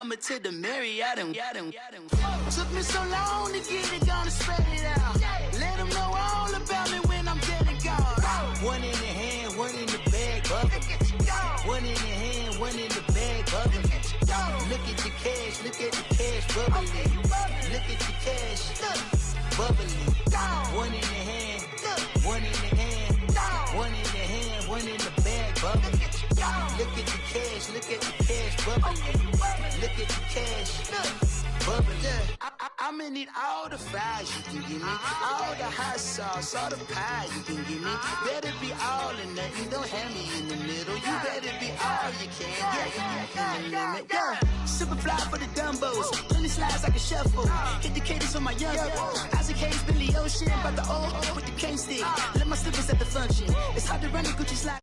To the Marriott. Took me so long to get it, gonna spread it out. Let them know all about me when I'm dead and gone. One in the hand, one in the bag, bubbling. One in the hand, one in the bag, bubbling. Look at the cash, look at the cash, bubbling. Look at the cash, bubbling. One in the hand, one in the hand, one in the hand, one in the bag, bubbling. Look at the cash, look at the cash, bubbling. Look at the cash, bubbling. I'ma need all the fries you can give me, all the hot sauce, all the pie you can give me. Better be all or nothing, don't have me in the middle. You better be all you can, yeah. Super fly for the Dumbos, plenty slides like a shuffle. Hit the cadence on my young Isaac Hayes, Billy Ocean, but the old with the cane stick. Let my slippers at the function. It's hard to run a Gucci slide.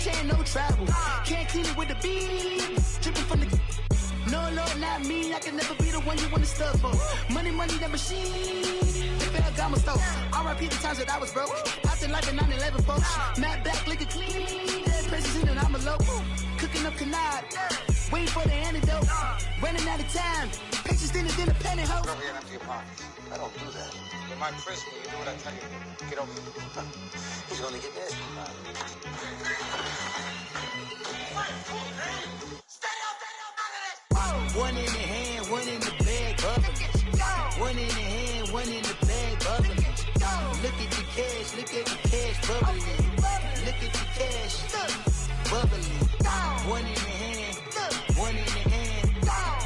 Chain, no travel. Can't clean it with the beat. Dripping from the. No, Lord, not me. I can never be the one you want to stuff for. Money, that machine. The bell got my stove. R.I.P. the times that I was broke. Out in life in 9/11, folks. Matte black, liquor clean. Dead presses in and I'm a local. Cooking up canard. Waiting for the antidote. Running out of time. Patience thinner than a penny hoe. Get over here and empty your pockets. I don't do that. But my Chris, when you do what I tell you, get over here. He's gonna get nasty. One in the hand, one in the bag, bubbling. One in the hand, one in the bag, bubbling. Look at the cash, look at the cash, bubbling. Look at the cash, bubbling. One in the hand, one in the hand,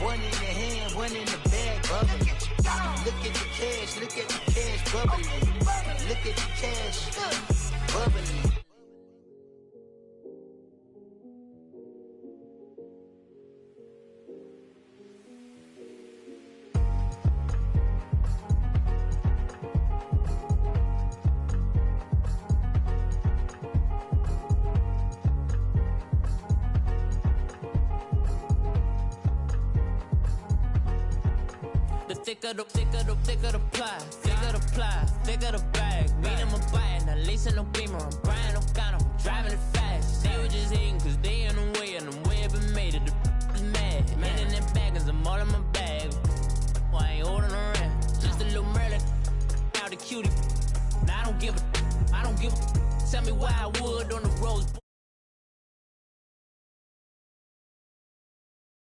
one in the hand, one in the bag, bubbling. Look at the cash, look at the cash, bubbling. Look at the cash, bubbling. Thicker the pie, thicker the ply, thicker the bag. Mean I'm a buyer, now leasing no beamer. I'm buying no counter, I'm driving it fast. They were just hating cause they in the way, and the way I've been made it. The is mad. Man in them baggins, I'm all in my bag. Well, I ain't holding around. Just a little Merlin, out the cutie. Now I don't give a. Tell me why I would on the rose.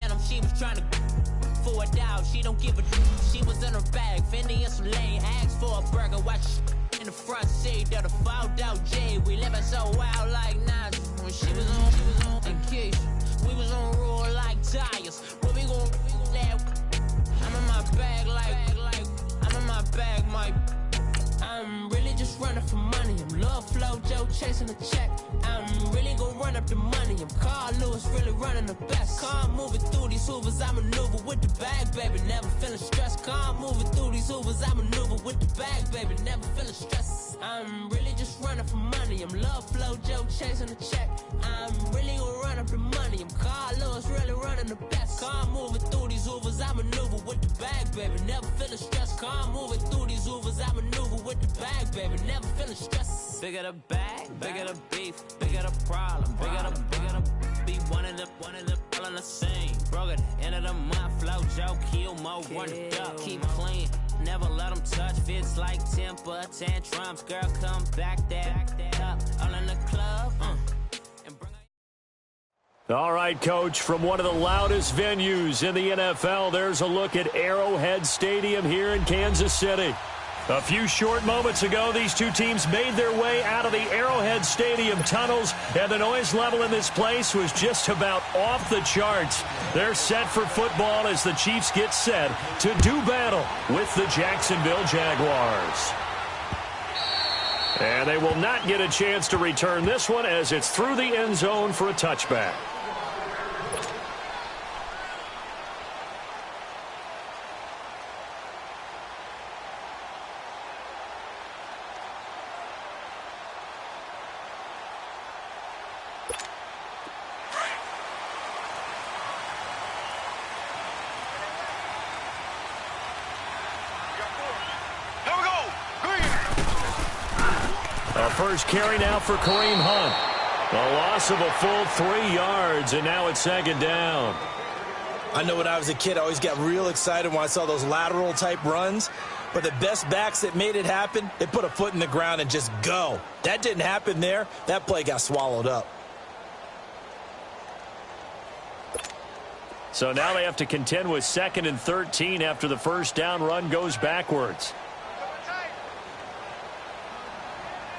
And she was trying to. For a doubt, she don't give a. She was in her bag, Fendi and some lane. Asked for a burger, watch in the front seat of the fouled out J. We living so wild like Nas. When she was on vacation, we was on roll like tires. Where we gon' that? I'm in my bag like I'm in my bag, my. I'm really just running for money. I'm Love Flow Joe chasing a check. I'm really gon' run up the money. I'm Carl Lewis, really running the best. Car moving through these hoovers, I maneuver with the bag, baby. Never feeling stressed. Car moving through these hoovers, I maneuver with the bag, baby. Never feeling stressed. I'm really just running for money. I'm Love Flow Joe chasing a check. I'm really gon' run up the money. I'm Carl Lewis, really running the best. Car moving through these hoovers, I maneuver with the bag, baby. Never feeling stressed. Car moving through these hoovers, I maneuver with the bag, baby. Never feeling stressed. Bigger the bag, bigger the beef, bigger the problem, bigger the be one in the all in the same. Broke at the end of the month, flow Joe, kill mo, run it up, keep clean. Never let them touch, fits like temper tantrums. Girl, come back that up, all in the club. All right, Coach, from one of the loudest venues in the NFL, there's a look at Arrowhead Stadium here in Kansas City. A few short moments ago, these two teams made their way out of the Arrowhead Stadium tunnels, and the noise level in this place was just about off the charts. They're set for football as the Chiefs get set to do battle with the Jacksonville Jaguars. And they will not get a chance to return this one as it's through the end zone for a touchback. First carry now for Kareem Hunt. A loss of a full 3 yards, and now it's second down. I know when I was a kid, I always got real excited when I saw those lateral-type runs. But the best backs that made it happen, they put a foot in the ground and just go. That didn't happen there. That play got swallowed up. So now they have to contend with 2nd and 13 after the first down run goes backwards.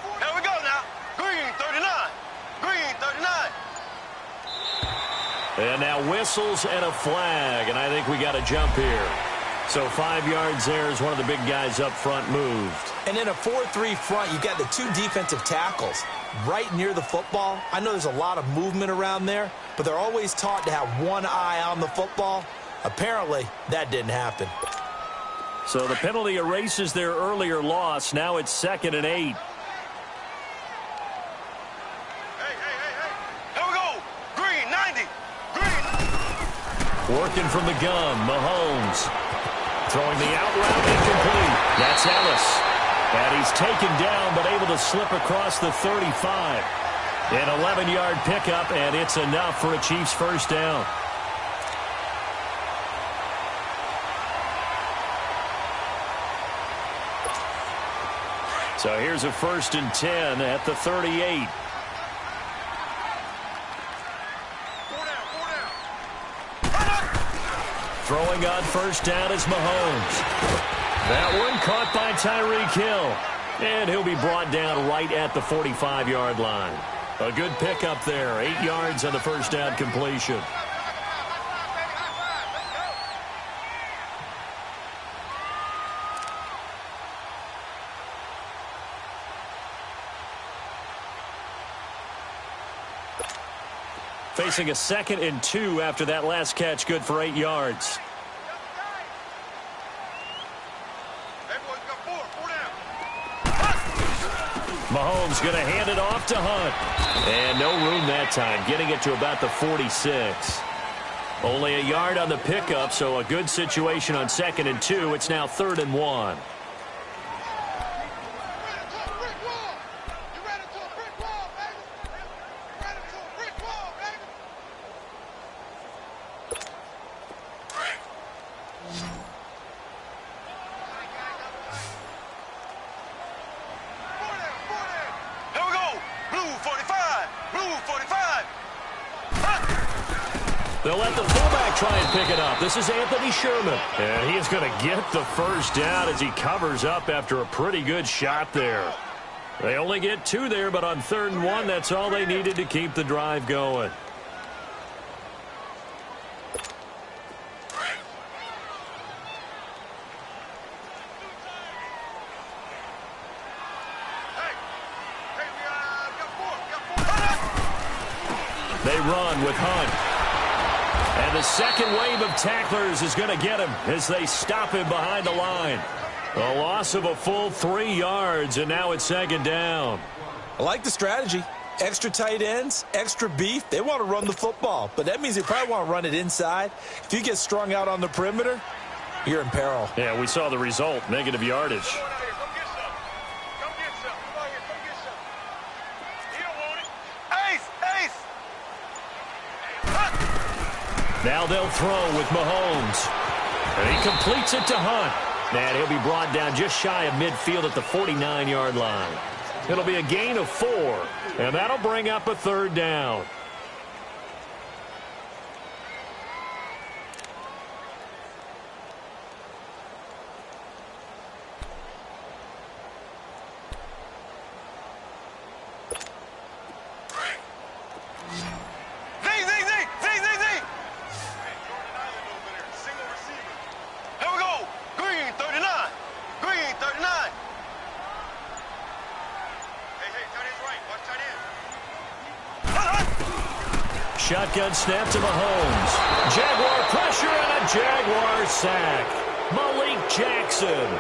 Here we go now. Green 39. Green 39. And now whistles and a flag, and I think we got a jump here. So 5 yards there as one of the big guys up front moved. And in a 4-3 front, you've got the 2 defensive tackles right near the football. I know there's a lot of movement around there, but they're always taught to have one eye on the football. Apparently, that didn't happen. So the penalty erases their earlier loss. Now it's 2nd and 8. Working from the gun, Mahomes. Throwing the out route incomplete. That's Ellis. And he's taken down but able to slip across the 35. An 11-yard pickup, and it's enough for a Chiefs first down. So here's a 1st and 10 at the 38. Throwing on first down is Mahomes. That one caught by Tyreek Hill. And he'll be brought down right at the 45-yard line. A good pickup there. 8 yards on the first down completion. Facing a 2nd and 2 after that last catch, good for 8 yards. Mahomes going to hand it off to Hunt. And no room that time, getting it to about the 46. Only a yard on the pickup, so a good situation on 2nd and 2. It's now 3rd and 1. They'll let the fullback try and pick it up. This is Anthony Sherman. And he is going to get the first down as he covers up after a pretty good shot there. They only get 2 there, but on 3rd and 1, that's all they needed to keep the drive going. They run with Hunt. And the second wave of tacklers is going to get him as they stop him behind the line. A loss of a full 3 yards, and now it's 2nd down. I like the strategy. Extra tight ends, extra beef. They want to run the football, but that means they probably want to run it inside. If you get strung out on the perimeter, you're in peril. Yeah, we saw the result, negative yardage. Now they'll throw with Mahomes. And he completes it to Hunt. And he'll be brought down just shy of midfield at the 49-yard line. It'll be a gain of 4, and that'll bring up a 3rd down. Shotgun snap to Mahomes. Jaguar pressure and a Jaguar sack. Malik Jackson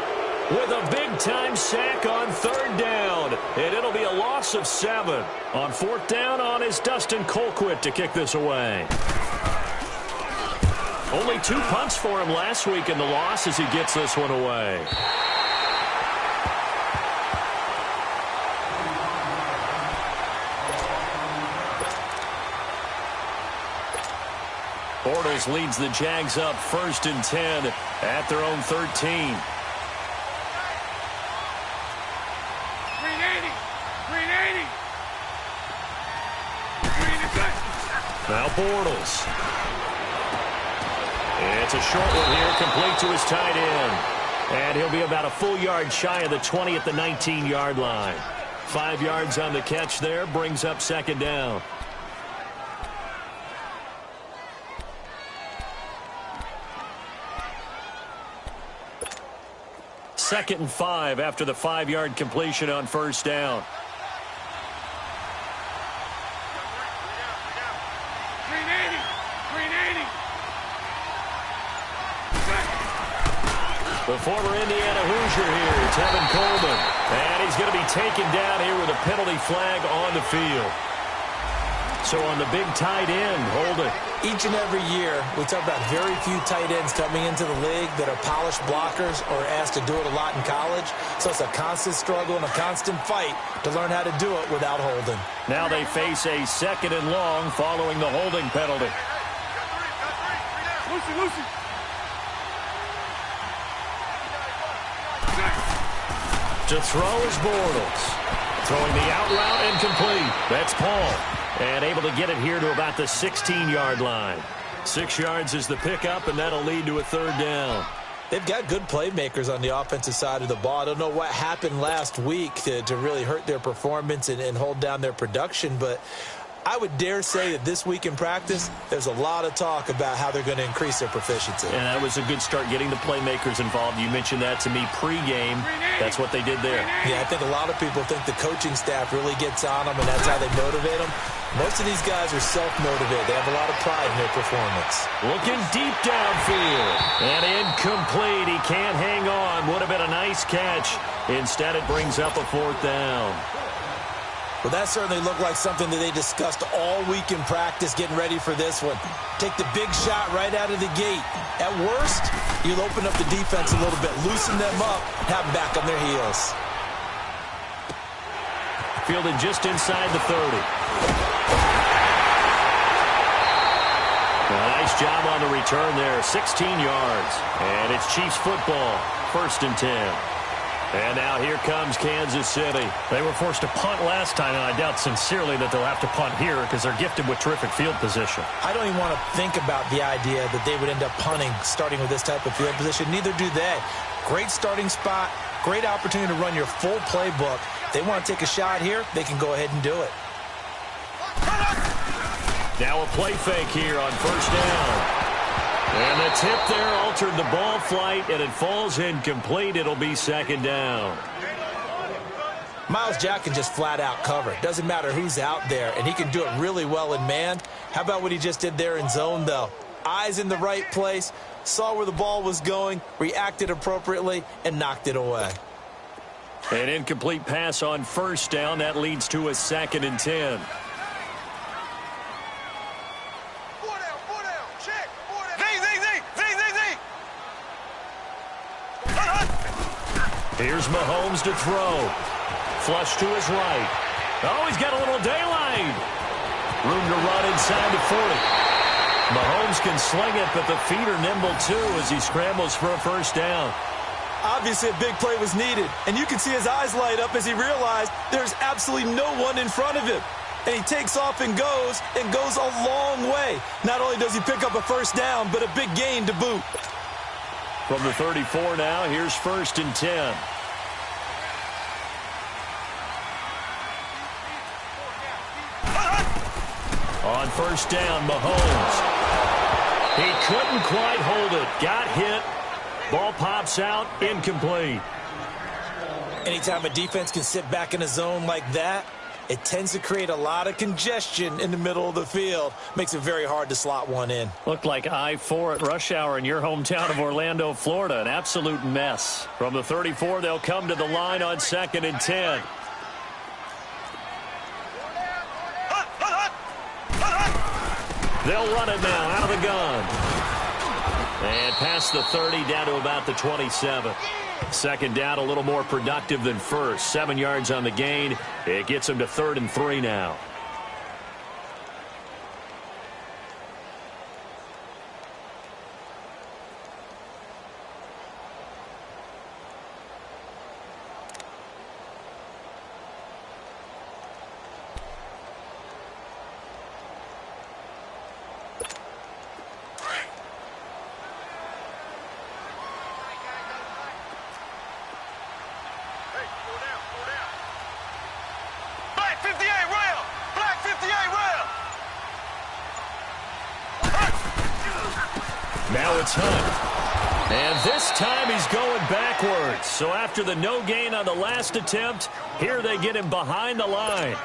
with a big-time sack on 3rd down. And it'll be a loss of 7. On 4th down on is Dustin Colquitt to kick this away. Only 2 punts for him last week in the loss as he gets this one away. Bortles leads the Jags up 1st and 10 at their own 13. Now Bortles. It's a short one here, complete to his tight end. And he'll be about a full yard shy of the 20 at the 19-yard line. 5 yards on the catch there, brings up 2nd down. Second and 5 after the 5-yard completion on 1st down. The former Indiana Hoosier here, Tevin Coleman. And he's going to be taken down here with a penalty flag on the field. So on the big tight end, holding. Each and every year, we talk about very few tight ends coming into the league that are polished blockers or asked to do it a lot in college. So it's a constant struggle and a constant fight to learn how to do it without holding. Now they face a 2nd and long following the holding penalty. Lucy. To throw is Bortles. Throwing the out route incomplete. That's Paul. And able to get it here to about the 16-yard line. 6 yards is the pickup, and that'll lead to a 3rd down. They've got good playmakers on the offensive side of the ball. I don't know what happened last week to really hurt their performance and hold down their production, but I would dare say that this week in practice, there's a lot of talk about how they're going to increase their proficiency. And that was a good start getting the playmakers involved. You mentioned that to me pregame. That's what they did there. Yeah, I think a lot of people think the coaching staff really gets on them, and that's how they motivate them. Most of these guys are self-motivated. They have a lot of pride in their performance. Looking deep downfield. And incomplete. He can't hang on. Would have been a nice catch. Instead, it brings up a 4th down. Well, that certainly looked like something that they discussed all week in practice getting ready for this one. Take the big shot right out of the gate. At worst, you'll open up the defense a little bit, loosen them up, have them back on their heels. Fielded just inside the 30. Nice job on the return there, 16 yards. And it's Chiefs football, 1st and 10. And now here comes Kansas City. They were forced to punt last time, and I doubt sincerely that they'll have to punt here because they're gifted with terrific field position. I don't even want to think about the idea that they would end up punting starting with this type of field position. Neither do they. Great starting spot, great opportunity to run your full playbook. If they want to take a shot here, they can go ahead and do it. Now a play fake here on 1st down. And the tip there altered the ball flight, and it falls incomplete. It'll be 2nd down. Myles Jack can just flat out cover. Doesn't matter who's out there, and he can do it really well in man. How about what he just did there in zone, though? Eyes in the right place, saw where the ball was going, reacted appropriately, and knocked it away. An incomplete pass on 1st down. That leads to a 2nd and 10. Here's Mahomes to throw. Flush to his right. Oh, he's got a little daylight. Room to run inside the 40. Mahomes can sling it, but the feet are nimble too as he scrambles for a 1st down. Obviously, a big play was needed, and you can see his eyes light up as he realized there's absolutely no one in front of him. And he takes off and goes a long way. Not only does he pick up a 1st down, but a big gain to boot. From the 34 now, here's 1st and 10. On 1st down, Mahomes. He couldn't quite hold it. Got hit. Ball pops out, incomplete. Anytime a defense can sit back in a zone like that, it tends to create a lot of congestion in the middle of the field. Makes it very hard to slot one in. Looked like I-4 at rush hour in your hometown of Orlando, Florida. An absolute mess. From the 34, they'll come to the line on 2nd and 10. They'll run it now out of the gun. And past the 30 down to about the 27. 2nd down, a little more productive than 1st. 7 yards on the gain. It gets them to 3rd and 3 now. Now it's Hunt. And this time he's going backwards. So after the no gain on the last attempt, here they get him behind the line.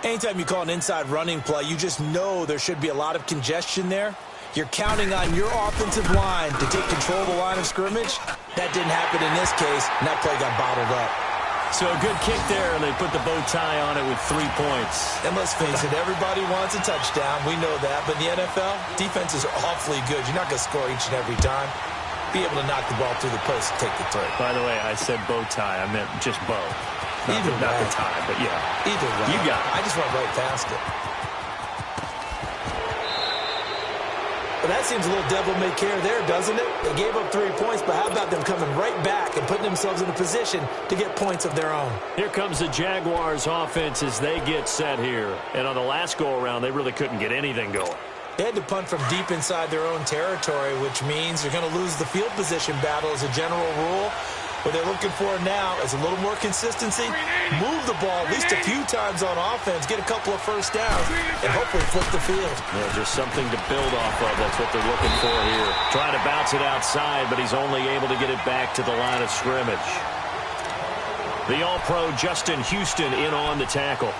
Anytime you call an inside running play, you just know there should be a lot of congestion there. You're counting on your offensive line to take control of the line of scrimmage. That didn't happen in this case, and that play got bottled up. So a good kick there, and they put the bow tie on it with 3 points. And let's face it, everybody wants a touchdown. We know that. But in the NFL, defenses are awfully good. You're not going to score each and every time. Be able to knock the ball through the post and take the throw. By the way, I said bow tie. I meant just bow. Not the tie, but yeah. Either way. You got it. I just went right past it. But that seems a little devil-may-care there, doesn't it? They gave up 3 points, but how about them coming right back and putting themselves in a position to get points of their own? Here comes the Jaguars offense as they get set here. And on the last go-around, they really couldn't get anything going. They had to punt from deep inside their own territory, which means they're going to lose the field position battle as a general rule. What they're looking for now is a little more consistency, move the ball at least a few times on offense, get a couple of first downs, and hopefully flip the field. Yeah, just something to build off of. That's what they're looking for here. Trying to bounce it outside, but he's only able to get it back to the line of scrimmage. The All-Pro Justin Houston in on the tackle.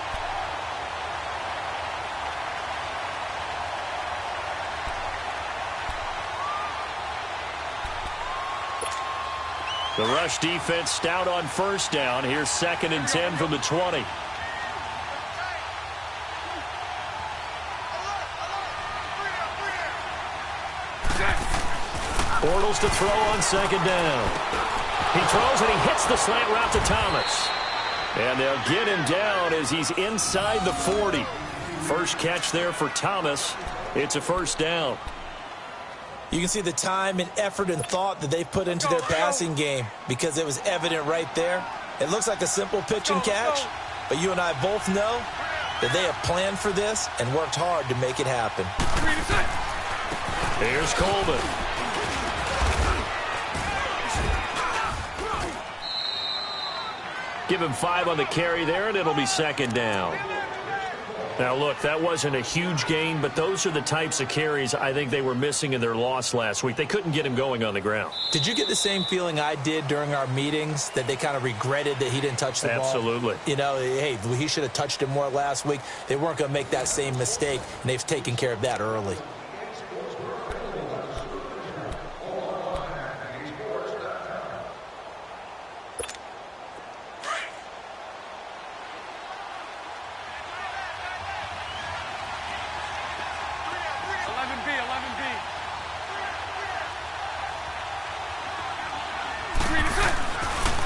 The rush defense stout on first down. Here's 2nd and 10 from the 20. Bortles to throw on 2nd down. He throws and he hits the slant route to Thomas. And they'll get him down as he's inside the 40. First catch there for Thomas. It's a first down. You can see the time and effort and thought that they put into their passing game because it was evident right there. It looks like a simple pitch and catch, but you and I both know that they have planned for this and worked hard to make it happen. Here's Coleman. Give him 5 on the carry there, and it'll be 2nd down. Now, look, that wasn't a huge gain, but those are the types of carries I think they were missing in their loss last week. They couldn't get him going on the ground. Did you get the same feeling I did during our meetings, that they kind of regretted that he didn't touch the ball? Absolutely. You know, hey, he should have touched it more last week. They weren't going to make that same mistake, and they've taken care of that early.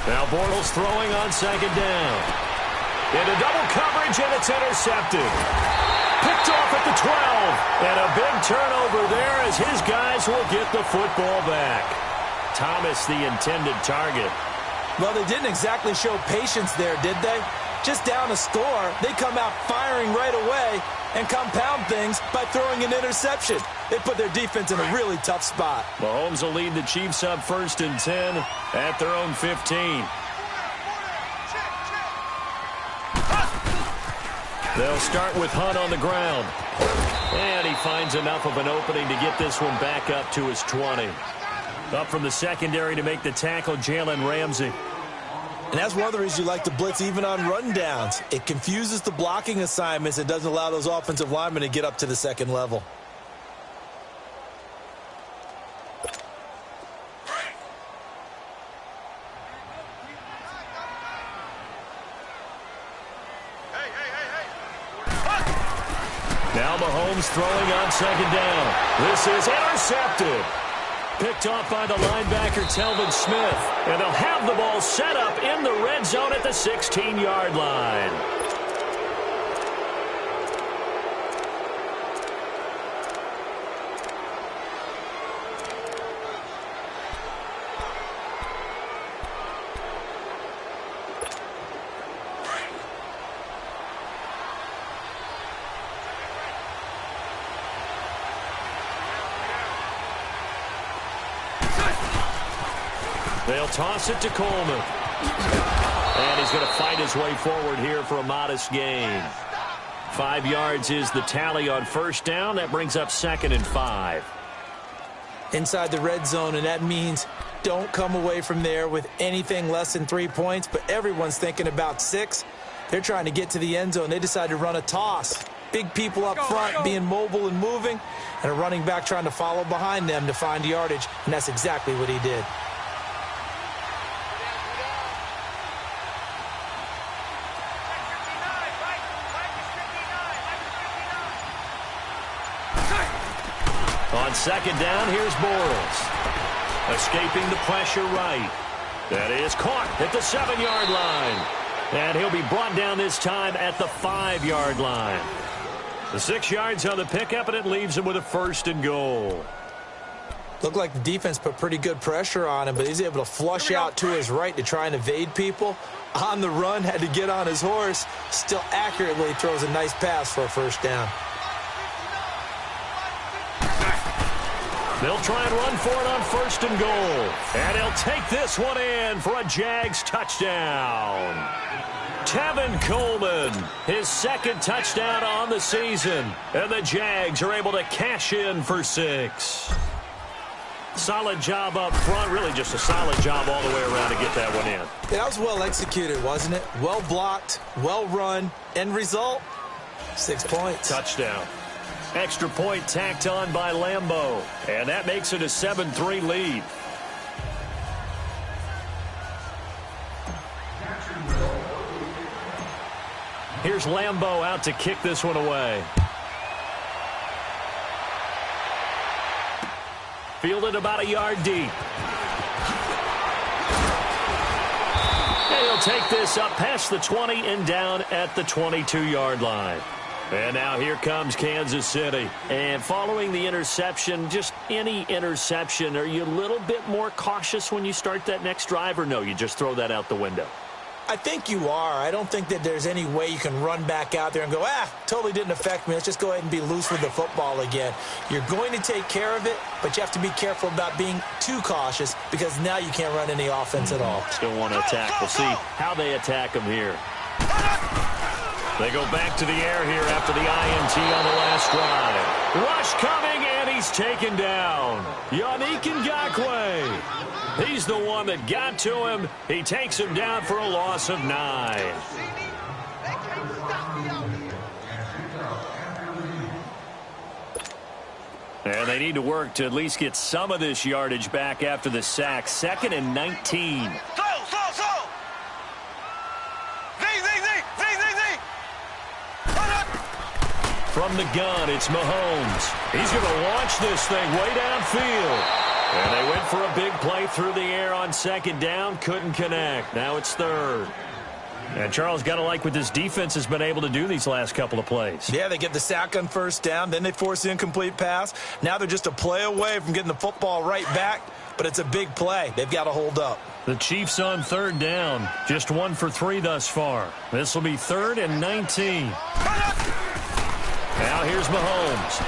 Now Bortles throwing on 2nd down. Into double coverage, and it's intercepted. Picked off at the 12. And a big turnover there as his guys will get the football back. Thomas, the intended target. Well, they didn't exactly show patience there, did they? Just down a score, they come out firing right away and compound things by throwing an interception. They put their defense in a really tough spot. Mahomes will lead the Chiefs up 1st and 10 at their own 15. They'll start with Hunt on the ground. And he finds enough of an opening to get this one back up to his 20. Up from the secondary to make the tackle, Jalen Ramsey. And that's one of the reasons you like to blitz even on rundowns. It confuses the blocking assignments and doesn't allow those offensive linemen to get up to the second level. Now Mahomes throwing on 2nd down. This is intercepted. Picked off by the linebacker, Telvin Smith. And they'll have the ball set up in the red zone at the 16-yard line. They'll toss it to Coleman. And he's going to fight his way forward here for a modest gain. 5 yards is the tally on first down. That brings up 2nd and 5. inside the red zone, and that means don't come away from there with anything less than 3 points, but everyone's thinking about 6. They're trying to get to the end zone. They decide to run a toss. Big people up front being mobile and moving, and a running back trying to follow behind them to find yardage, and that's exactly what he did. On second down, here's Bortles. Escaping the pressure right. That is caught at the 7-yard line. And he'll be brought down this time at the 5-yard line. The 6 yards on the pickup, and it leaves him with a 1st and goal. Looked like the defense put pretty good pressure on him, but he's able to flush out to his right to try and evade people. On the run, had to get on his horse. Still accurately throws a nice pass for a 1st down. They'll try and run for it on 1st and goal. And he'll take this one in for a Jags touchdown. Tevin Coleman, his 2nd touchdown on the season. And the Jags are able to cash in for 6. Solid job up front. Really just a solid job all the way around to get that one in. Yeah, that was well executed, wasn't it? Well blocked, well run. End result, 6 points. Touchdown. Extra point tacked on by Lambeau. And that makes it a 7-3 lead. Here's Lambeau out to kick this one away. Fielded about a yard deep. And he'll take this up past the 20 and down at the 22-yard line. And now here comes Kansas City. And following the interception, just any interception, are you a little bit more cautious when you start that next drive, or no, you just throw that out the window? I think you are. I don't think that there's any way you can run back out there and go, totally didn't affect me. Let's just go ahead and be loose with the football again. You're going to take care of it, but you have to be careful about being too cautious because now you can't run any offense at all. Still want to attack. We'll see how they attack them here. They go back to the air here after the INT on the last drive. Rush coming, and he's taken down. Yannick Ngakoue. He's the one that got to him. He takes him down for a loss of 9. And they need to work to at least get some of this yardage back after the sack. 2nd and 19. From the gun, it's Mahomes. He's going to launch this thing way downfield. And they went for a big play through the air on 2nd down. Couldn't connect. Now it's 3rd. And Charles, got to like what this defense has been able to do these last couple of plays. Yeah, they get the sack on 1st down. Then they force the incomplete pass. Now they're just a play away from getting the football right back. But it's a big play. They've got to hold up. The Chiefs on 3rd down. Just 1 for 3 thus far. This will be 3rd and 19. Now here's Mahomes.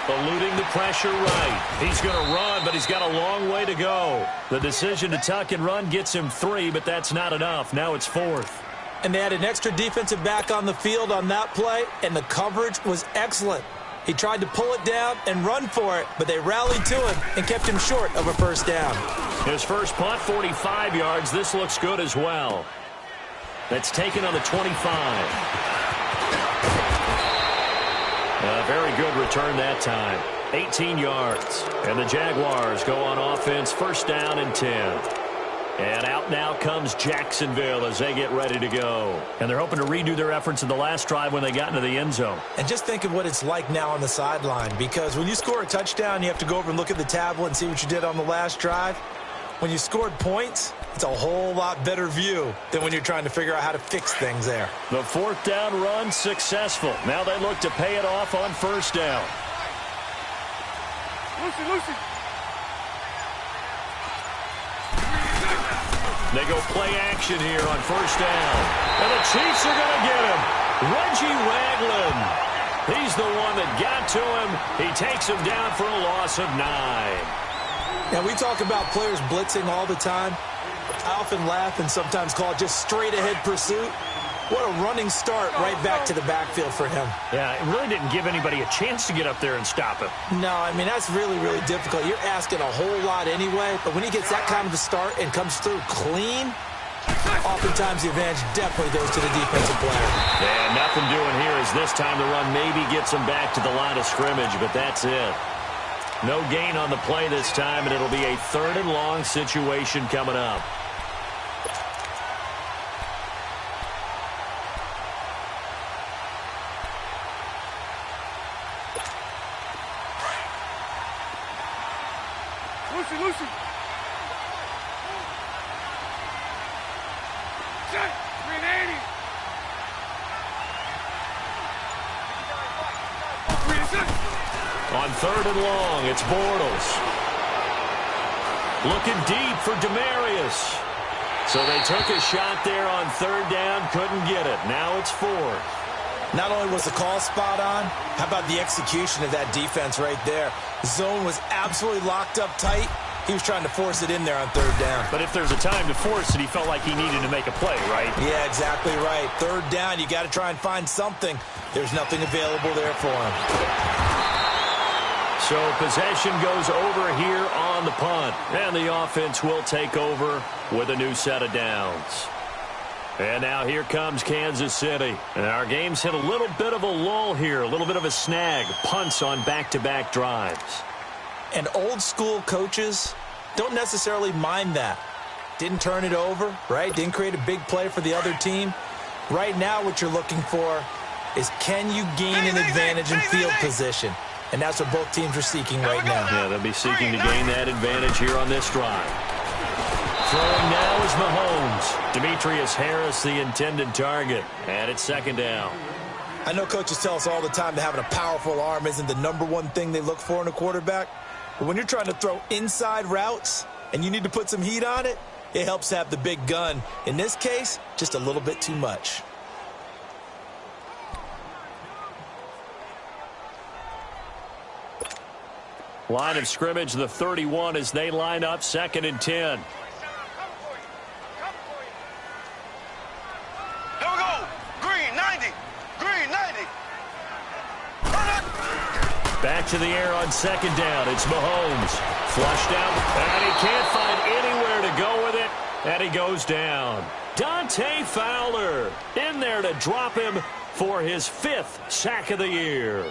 Eluding the pressure right. He's going to run, but he's got a long way to go. The decision to tuck and run gets him 3, but that's not enough. Now it's 4th. And they had an extra defensive back on the field on that play, and the coverage was excellent. He tried to pull it down and run for it, but they rallied to him and kept him short of a 1st down. His first punt, 45 yards. This looks good as well. That's taken on the 25. A very good return that time. 18 yards. And the Jaguars go on offense, 1st down and 10. And out now comes Jacksonville as they get ready to go. And they're hoping to redo their efforts in the last drive when they got into the end zone. And just think of what it's like now on the sideline, because when you score a touchdown, you have to go over and look at the tablet and see what you did on the last drive. When you scored points, it's a whole lot better view than when you're trying to figure out how to fix things there. The 4th down run successful. Now they look to pay it off on 1st down. Lucy. They go play action here on 1st down. And the Chiefs are going to get him. Reggie Ragland. He's the one that got to him. He takes him down for a loss of 9. Now, we talk about players blitzing all the time. I often laugh and sometimes call it just straight-ahead pursuit. What a running start right back to the backfield for him. Yeah, it really didn't give anybody a chance to get up there and stop him. No, I mean, that's really, really difficult. You're asking a whole lot anyway, but when he gets that kind of a start and comes through clean, oftentimes the advantage definitely goes to the defensive player. Yeah, nothing doing here as this time the run maybe gets him back to the line of scrimmage, but that's it. No gain on the play this time, and it'll be a 3rd and long situation coming up. Lucy. Set. 380. On 3rd and long, it's Bortles. Looking deep for Demarius. So they took a shot there on 3rd down, couldn't get it. Now it's 4th. Not only was the call spot on, how about the execution of that defense right there? The zone was absolutely locked up tight. He was trying to force it in there on 3rd down. But if there's a time to force it, he felt like he needed to make a play, right? Yeah, exactly right. 3rd down, you got to try and find something. There's nothing available there for him. So possession goes over here on the punt. And the offense will take over with a new set of downs. And now here comes Kansas City. And our game's hit a little bit of a lull here, a little bit of a snag. Punts on back-to-back drives. And old-school coaches don't necessarily mind that. Didn't turn it over, right? Didn't create a big play for the other team. Right now what you're looking for is can you gain an advantage in field position? And that's what both teams are seeking right now. Yeah, they'll be seeking to gain that advantage here on this drive. Throwing now is Mahomes. Demetrius Harris, the intended target. And it's 2nd down. I know coaches tell us all the time that having a powerful arm isn't the #1 thing they look for in a quarterback. But when you're trying to throw inside routes and you need to put some heat on it, it helps to have the big gun. In this case, just a little bit too much. Line of scrimmage, the 31 as they line up 2nd and 10. Here we go. Green, 90. Green, 90. Back to the air on 2nd down. It's Mahomes. Flushed out, and he can't find anywhere to go with it, and he goes down. Dante Fowler in there to drop him for his 5th sack of the year.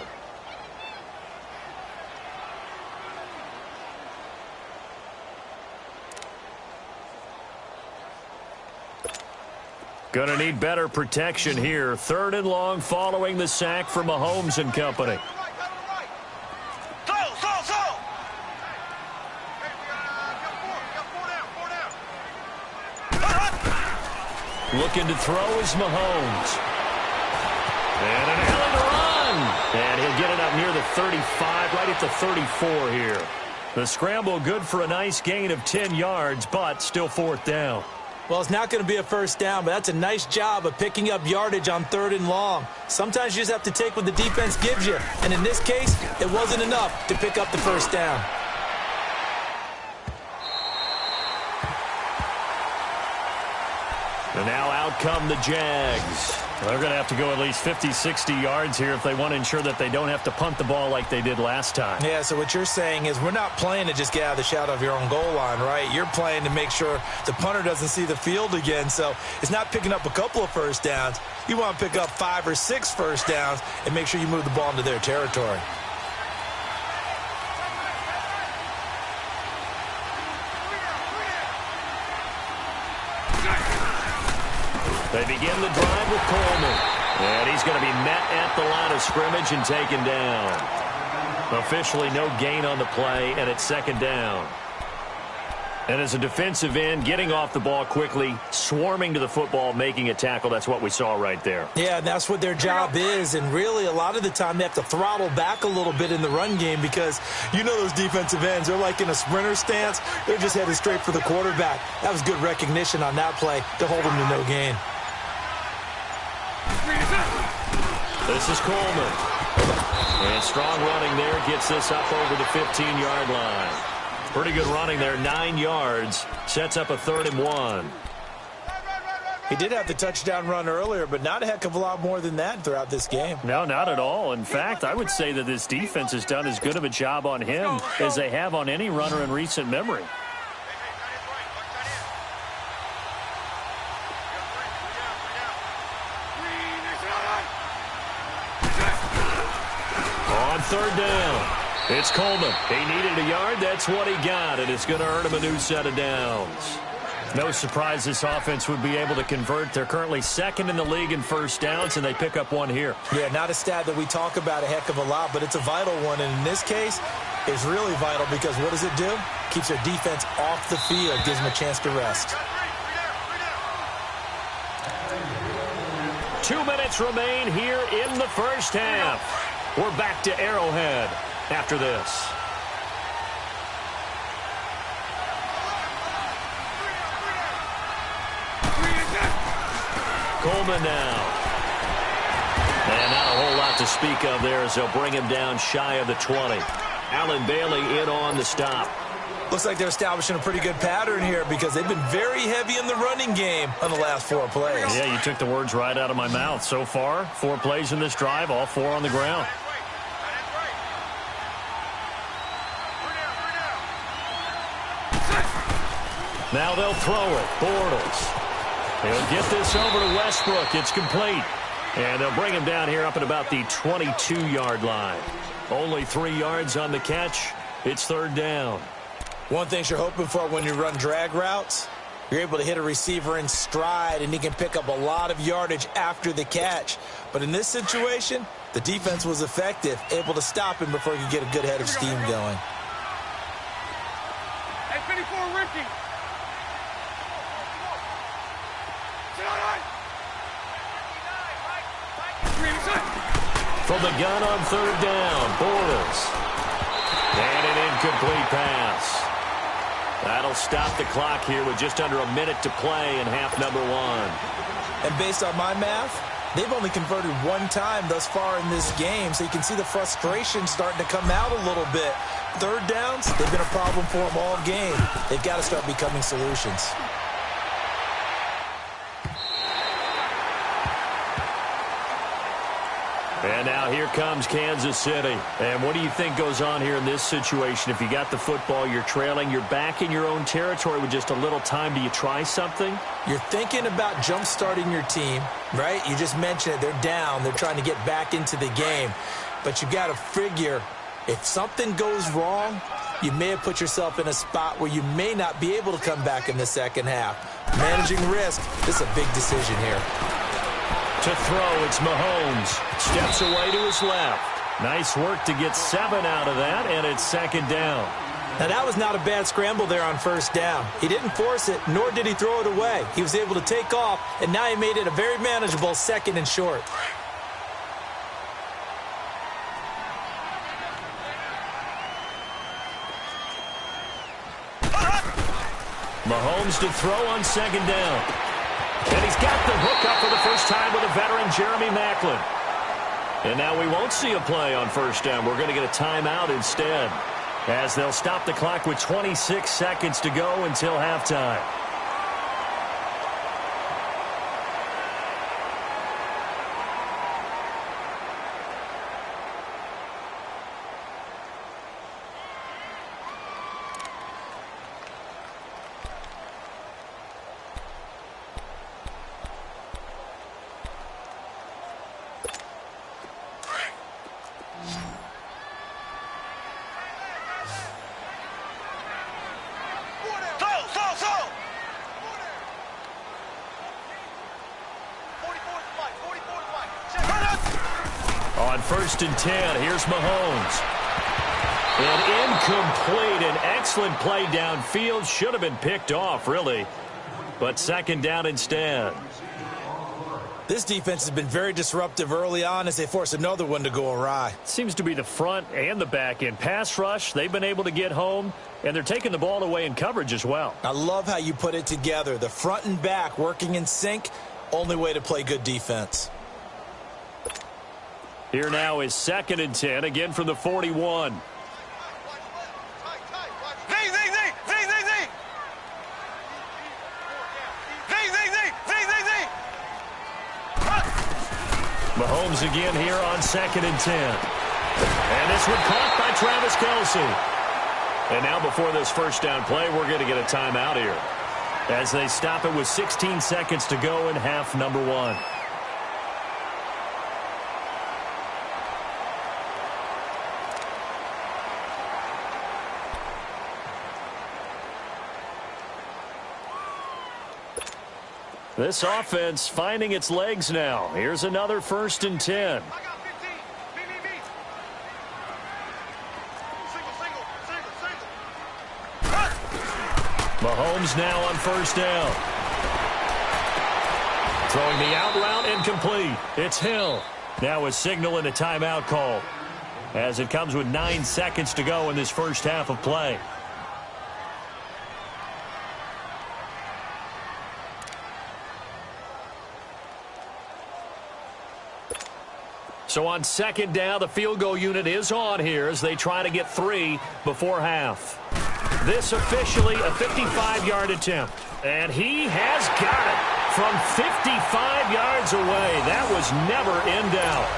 Gonna need better protection here. 3rd and long following the sack for Mahomes and company. Looking to throw is Mahomes. And an hell of a run. And he'll get it up near the 35, right at the 34 here. The scramble good for a nice gain of 10 yards, but still 4th down. Well, it's not going to be a 1st down, but that's a nice job of picking up yardage on 3rd and long. Sometimes you just have to take what the defense gives you. And in this case, it wasn't enough to pick up the 1st down. And now out come the Jags. They're going to have to go at least 50, 60 yards here if they want to ensure that they don't have to punt the ball like they did last time. Yeah, so what you're saying is we're not playing to just get out of the shadow of your own goal line, right? You're playing to make sure the punter doesn't see the field again. So it's not picking up a couple of 1st downs. You want to pick up 5 or 6 1st downs and make sure you move the ball into their territory. They begin the drive with Coleman. And he's going to be met at the line of scrimmage and taken down. Officially no gain on the play, and it's 2nd down. And as a defensive end, getting off the ball quickly, swarming to the football, making a tackle, that's what we saw right there. Yeah, that's what their job is. And really, a lot of the time, they have to throttle back a little bit in the run game because you know those defensive ends, they're like in a sprinter stance. They're just headed straight for the quarterback. That was good recognition on that play to hold them to no gain. This is Coleman. And strong running there gets this up over the 15-yard line. Pretty good running there, 9 yards. Sets up a 3rd and 1. He did have the touchdown run earlier, but not a heck of a lot more than that throughout this game. No, not at all. In fact, I would say that this defense has done as good of a job on him as they have on any runner in recent memory. On third down, it's Coleman. He needed a yard. That's what he got, and it's going to earn him a new set of downs. No surprise this offense would be able to convert. They're currently second in the league in first downs, and they pick up one here. Yeah, not a stat that we talk about a heck of a lot, but it's a vital one. And in this case, it's really vital because what does it do? Keeps their defense off the field, gives them a chance to rest. 2 minutes remain here in the first half. We're back to Arrowhead after this. Coleman now. And not a whole lot to speak of there as they'll bring him down shy of the 20. Allen Bailey in on the stop. Looks like they're establishing a pretty good pattern here because they've been very heavy in the running game on the last 4 plays. Yeah, you took the words right out of my mouth. So far, 4 plays in this drive, all 4 on the ground. Now they'll throw it. Bortles. He'll get this over to Westbrook. It's complete. And they'll bring him down here up at about the 22-yard line. Only 3 yards on the catch. It's third down. One thing you're hoping for when you run drag routes, you're able to hit a receiver in stride, and he can pick up a lot of yardage after the catch. But in this situation, the defense was effective, able to stop him before he could get a good head of steam going. Hey, 54, Ricky. From the gun on third down, Bortles. And an incomplete pass. That'll stop the clock here with just under a minute to play in half number 1. And based on my math, they've only converted 1 time thus far in this game, so you can see the frustration starting to come out a little bit. Third downs, they've been a problem for them all game. They've got to start becoming solutions. And now here comes Kansas City. And what do you think goes on here in this situation? If you got the football, you're trailing, you're back in your own territory with just a little time. Do you try something? You're thinking about jump-starting your team, right? You just mentioned it. They're down. They're trying to get back into the game. But you've got to figure if something goes wrong, you may have put yourself in a spot where you may not be able to come back in the second half. Managing risk, this is a big decision here. To throw, it's Mahomes. Steps away to his left. Nice work to get 7 out of that, and it's second down. Now, that was not a bad scramble there on first down. He didn't force it, nor did he throw it away. He was able to take off, and now he made it a very manageable second and short. Mahomes to throw on second down. And he's got the hook up for the first time with a veteran, Jeremy Maclin. And now we won't see a play on first down. We're going to get a timeout instead, as they'll stop the clock with 26 seconds to go until halftime. On 1st and 10, here's Mahomes. And incomplete. An excellent play downfield. Should have been picked off, really. But second down instead. This defense has been very disruptive early on as they force another one to go awry. Seems to be the front and the back end. Pass rush, they've been able to get home, and they're taking the ball away in coverage as well. I love how you put it together. The front and back working in sync, only way to play good defense. Here now is 2nd and 10, again from the 41. Mahomes again here on 2nd and 10. And this one caught by Travis Kelce. And now before this first down play, we're going to get a timeout here as they stop it with 16 seconds to go in half number 1. This offense finding its legs now. Here's another 1st and 10. Mahomes now on 1st down. Throwing the out route incomplete. It's Hill. Now a signal and a timeout call as it comes with 9 seconds to go in this first half of play. So on 2nd down, the field goal unit is on here as they try to get 3 before half. This officially a 55-yard attempt. And he has got it from 55 yards away. That was never in doubt.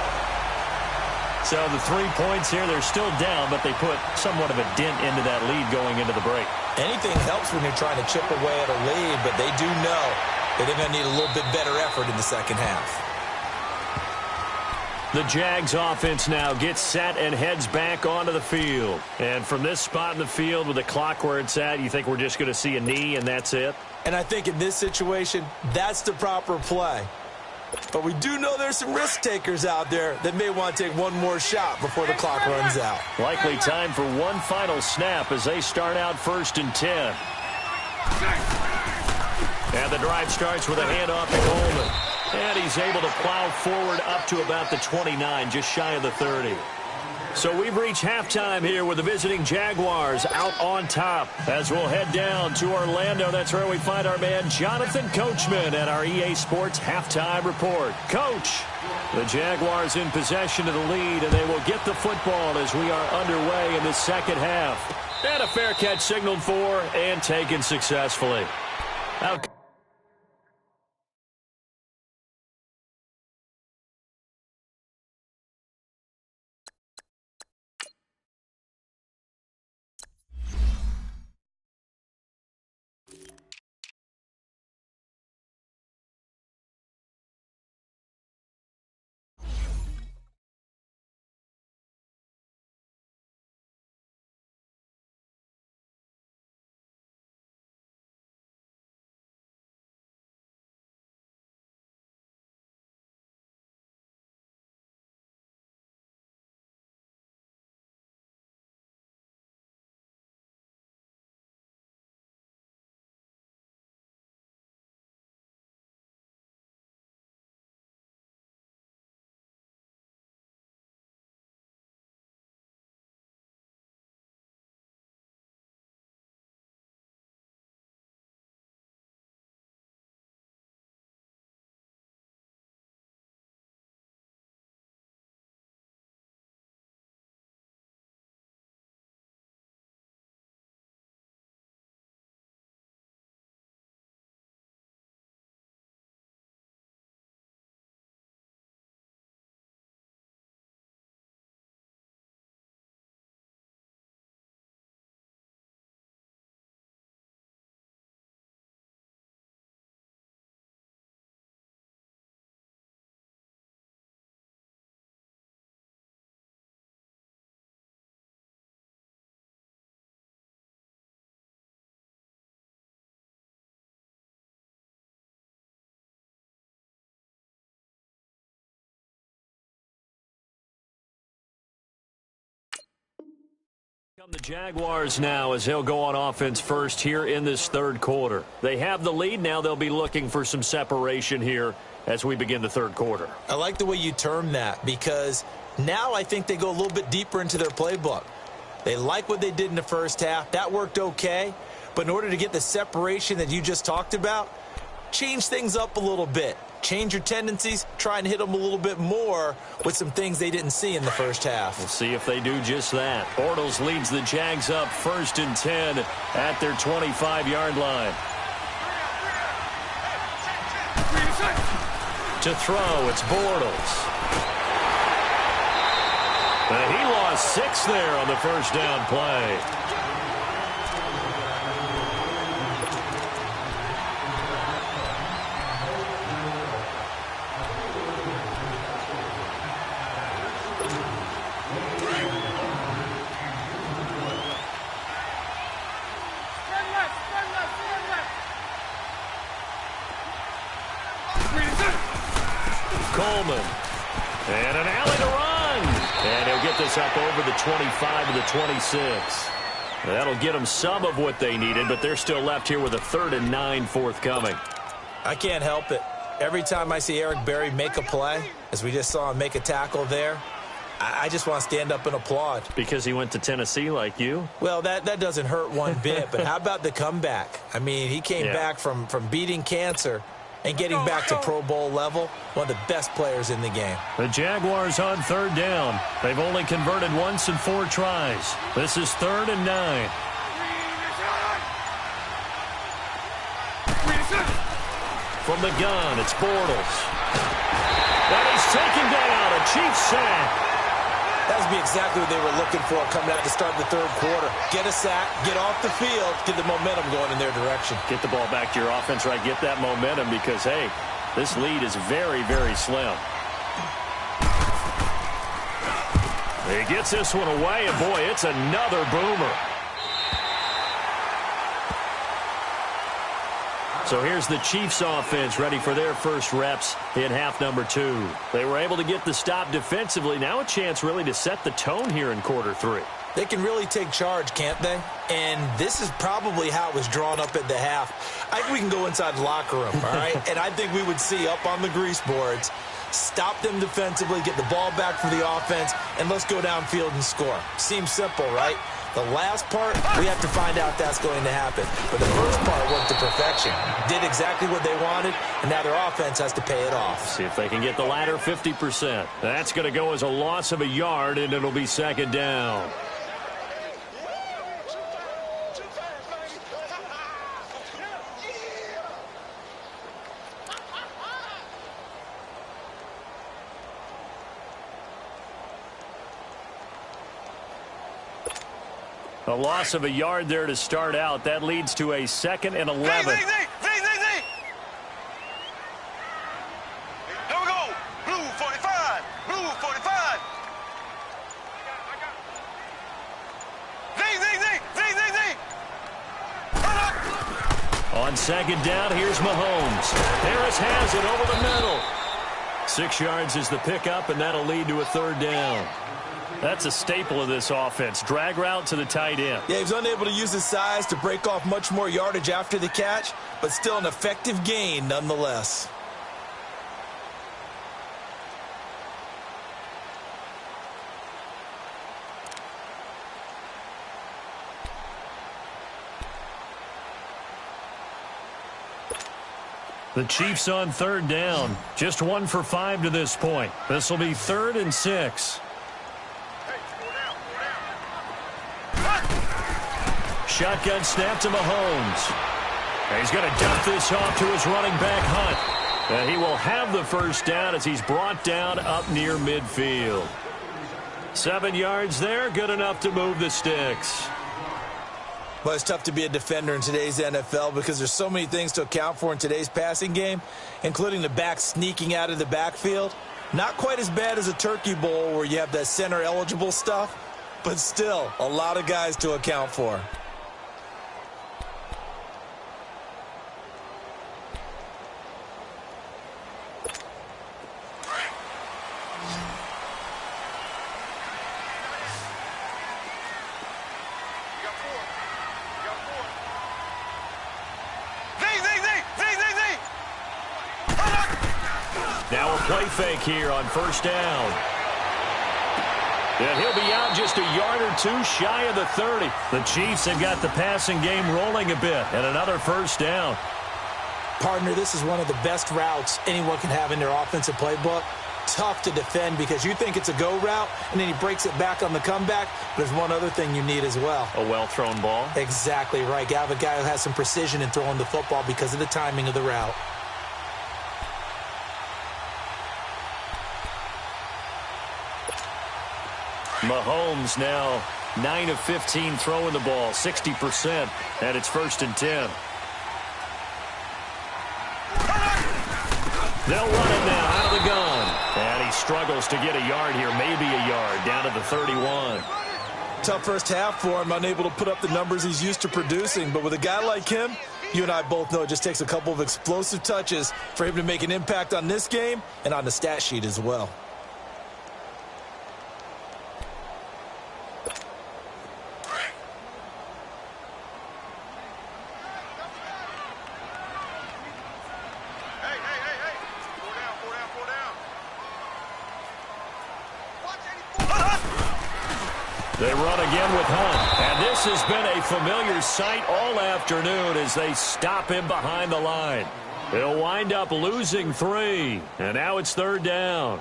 So the 3 points here, they're still down, but they put somewhat of a dent into that lead going into the break. Anything helps when you're trying to chip away at a lead, but they do know that they're going to need a little bit better effort in the second half. The Jags offense now gets set and heads back onto the field. And from this spot in the field with the clock where it's at, you think we're just going to see a knee and that's it? And I think in this situation, that's the proper play. But we do know there's some risk takers out there that may want to take one more shot before the clock runs out. Likely time for one final snap as they start out 1st and 10. And the drive starts with a handoff to Coleman. And he's able to plow forward up to about the 29, just shy of the 30. So we've reached halftime here with the visiting Jaguars out on top. As we'll head down to Orlando, that's where we find our man Jonathan Coachman at our EA Sports Halftime Report. Coach, the Jaguars in possession of the lead, and they will get the football as we are underway in the second half. And a fair catch signaled for and taken successfully. Out. The Jaguars now as they'll go on offense first here in this third quarter. They have the lead. Now they'll be looking for some separation here as we begin the third quarter. I like the way you term that because now I think they go a little bit deeper into their playbook. They like what they did in the first half. That worked okay. But in order to get the separation that you just talked about, change things up a little bit. Change your tendencies, try and hit them a little bit more with some things they didn't see in the first half. We'll see if they do just that. Bortles leads the Jags up 1st and 10 at their 25-yard line. To throw, it's Bortles. He lost 6 there on the first down play. Coleman. And an alley to run. And he'll get this up over the 25 to the 26. That'll get them some of what they needed, but they're still left here with a 3rd and 9 forthcoming. I can't help it. Every time I see Eric Berry make a play, as we just saw him make a tackle there, I just want to stand up and applaud. Because he went to Tennessee like you? Well, that doesn't hurt one bit, but how about the comeback? I mean, he came back from beating cancer and getting back to Pro Bowl level, one of the best players in the game. The Jaguars on 3rd down. They've only converted once in 4 tries. This is 3rd and 9. From the gun, it's Bortles. And he's taken down, a Chiefs sack. That would be exactly what they were looking for coming out to start the 3rd quarter. Get a sack, get off the field, get the momentum going in their direction. Get the ball back to your offense, right? Get that momentum because, hey, this lead is very, very slim. He gets this one away, and boy, it's another boomer. So here's the Chiefs offense ready for their first reps in half number 2. They were able to get the stop defensively. Now a chance really to set the tone here in quarter 3. They can really take charge, can't they? And this is probably how it was drawn up at the half. I think we can go inside the locker room, all right? And I think we would see up on the grease boards, stop them defensively, get the ball back for the offense, and let's go downfield and score. Seems simple, right? The last part, we have to find out if that's going to happen. But the first part worked to perfection. Did exactly what they wanted, and now their offense has to pay it off. See if they can get the latter 50%. That's going to go as a loss of a yard, and it'll be 2nd down. A loss of a yard there to start out. That leads to a 2nd and 11. Here we go. Blue 45. Blue 45. On 2nd down, here's Mahomes. Harris has it over the middle. 6 yards is the pickup, and that'll lead to a 3rd down. That's a staple of this offense. Drag route to the tight end. Yeah, he was unable to use his size to break off much more yardage after the catch, but still an effective gain nonetheless. The Chiefs on 3rd down. Just 1 for 5 to this point. This will be 3rd and 6. Shotgun snap to Mahomes. And he's going to dump this off to his running back, Hunt. And he will have the first down as he's brought down up near midfield. 7 yards there, good enough to move the sticks. Well, it's tough to be a defender in today's NFL because there's so many things to account for in today's passing game, including the back sneaking out of the backfield. Not quite as bad as a Turkey Bowl where you have that center-eligible stuff, but still a lot of guys to account for. Now a play fake here on 1st down. And he'll be out just a yard or 2 shy of the 30. The Chiefs have got the passing game rolling a bit, and another 1st down. Partner, this is one of the best routes anyone can have in their offensive playbook. Tough to defend because you think it's a go route, and then he breaks it back on the comeback. But there's one other thing you need as well. A well-thrown ball. Exactly right. You have a guy who has some precision in throwing the football because of the timing of the route. Mahomes now 9 of 15 throwing the ball, 60%, and it's 1st and 10. They'll run it now out of the gun. And he struggles to get a yard here, maybe a yard, down to the 31. Tough first half for him, unable to put up the numbers he's used to producing. But with a guy like him, you and I both know it just takes a couple of explosive touches for him to make an impact on this game and on the stat sheet as well. They run again with Hunt. And this has been a familiar sight all afternoon as they stop him behind the line. He'll wind up losing 3. And now it's 3rd down.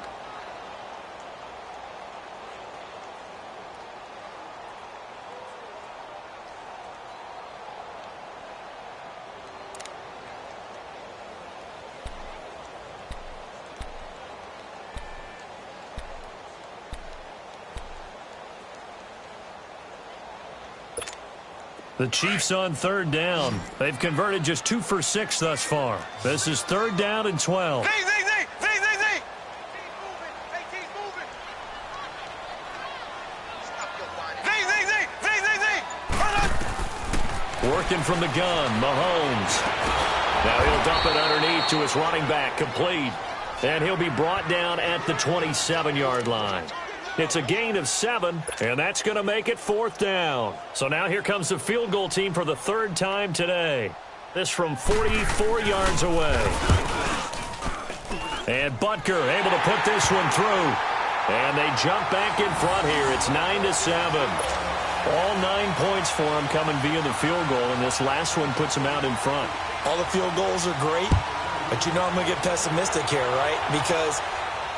The Chiefs on 3rd down. They've converted just 2 for 6 thus far. This is 3rd down and 12. Working from the gun, Mahomes. Now he'll dump it underneath to his running back, complete. And he'll be brought down at the 27-yard line. It's a gain of 7, and that's going to make it 4th down. So now here comes the field goal team for the 3rd time today. This from 44 yards away. And Butker able to put this one through. And they jump back in front here. It's 9-7. All 9 points for them coming via the field goal, and this last one puts them out in front. All the field goals are great, but you know I'm going to get pessimistic here, right? Because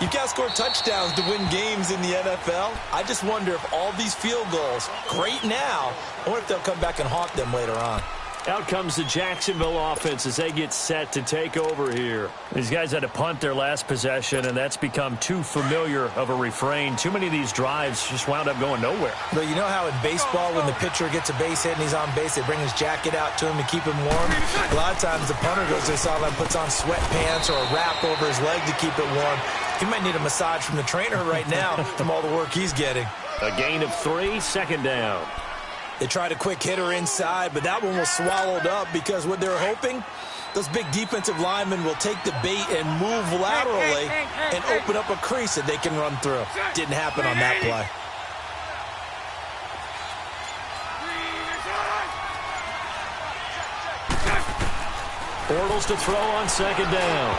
you've got to score touchdowns to win games in the NFL. I just wonder if all these field goals, great now, or if they'll come back and haunt them later on. Out comes the Jacksonville offense as they get set to take over here. These guys had to punt their last possession, and that's become too familiar of a refrain. Too many of these drives just wound up going nowhere. But you know how in baseball, when the pitcher gets a base hit and he's on base, they bring his jacket out to him to keep him warm? A lot of times the punter goes to the sideline, puts on sweatpants or a wrap over his leg to keep it warm. He might need a massage from the trainer right now from all the work he's getting. A gain of 3, 2nd down. They tried a quick hitter inside, but that one was swallowed up because what they're hoping, those big defensive linemen will take the bait and move laterally and open up a crease that they can run through. Didn't happen on that play. Bortles to throw on 2nd down.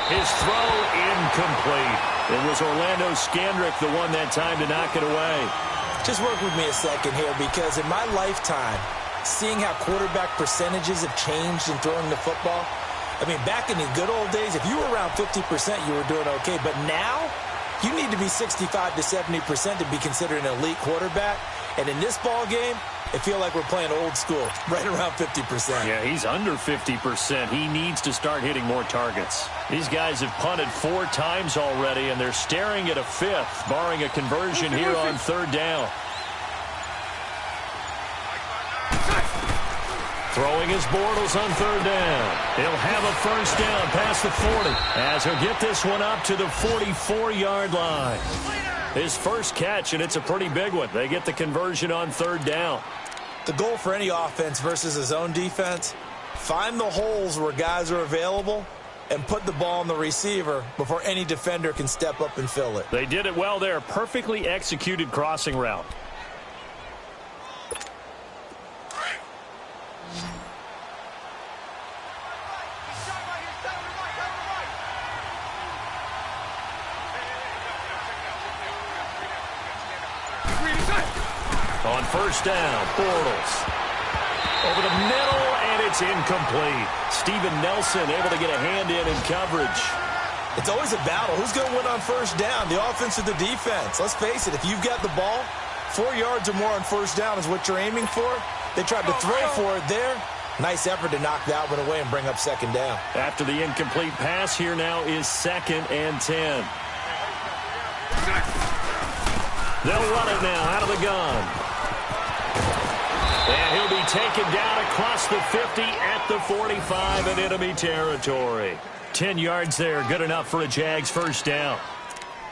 His throw incomplete. It was Orlando Scandrick the one that time to knock it away. Just work with me a second here, because in my lifetime, seeing how quarterback percentages have changed in throwing the football, I mean, back in the good old days, if you were around 50%, you were doing okay. But now, you need to be 65 to 70% to be considered an elite quarterback. And in this ball game, I feel like we're playing old school, right around 50%. Yeah, he's under 50%. He needs to start hitting more targets. These guys have punted 4 times already, and they're staring at a 5th, barring a conversion here on 3rd down. Throwing his Bortles on 3rd down. He'll have a 1st down past the 40, as he'll get this one up to the 44-yard line. His first catch, and it's a pretty big one. They get the conversion on 3rd down. The goal for any offense versus his own defense, find the holes where guys are available and put the ball on the receiver before any defender can step up and fill it. They did it well there. Perfectly executed crossing route. On 1st down, Bortles. Over the middle, and it's incomplete. Steven Nelson able to get a hand in coverage. It's always a battle. Who's going to win on 1st down, the offense or the defense? Let's face it, if you've got the ball, 4 yards or more on 1st down is what you're aiming for. They tried to throw for it there. Nice effort to knock that one away and bring up 2nd down. After the incomplete pass, here now is 2nd and 10. They'll run it now out of the gun. And he'll be taken down across the 50 at the 45 in enemy territory. 10 yards there, good enough for a Jags first down.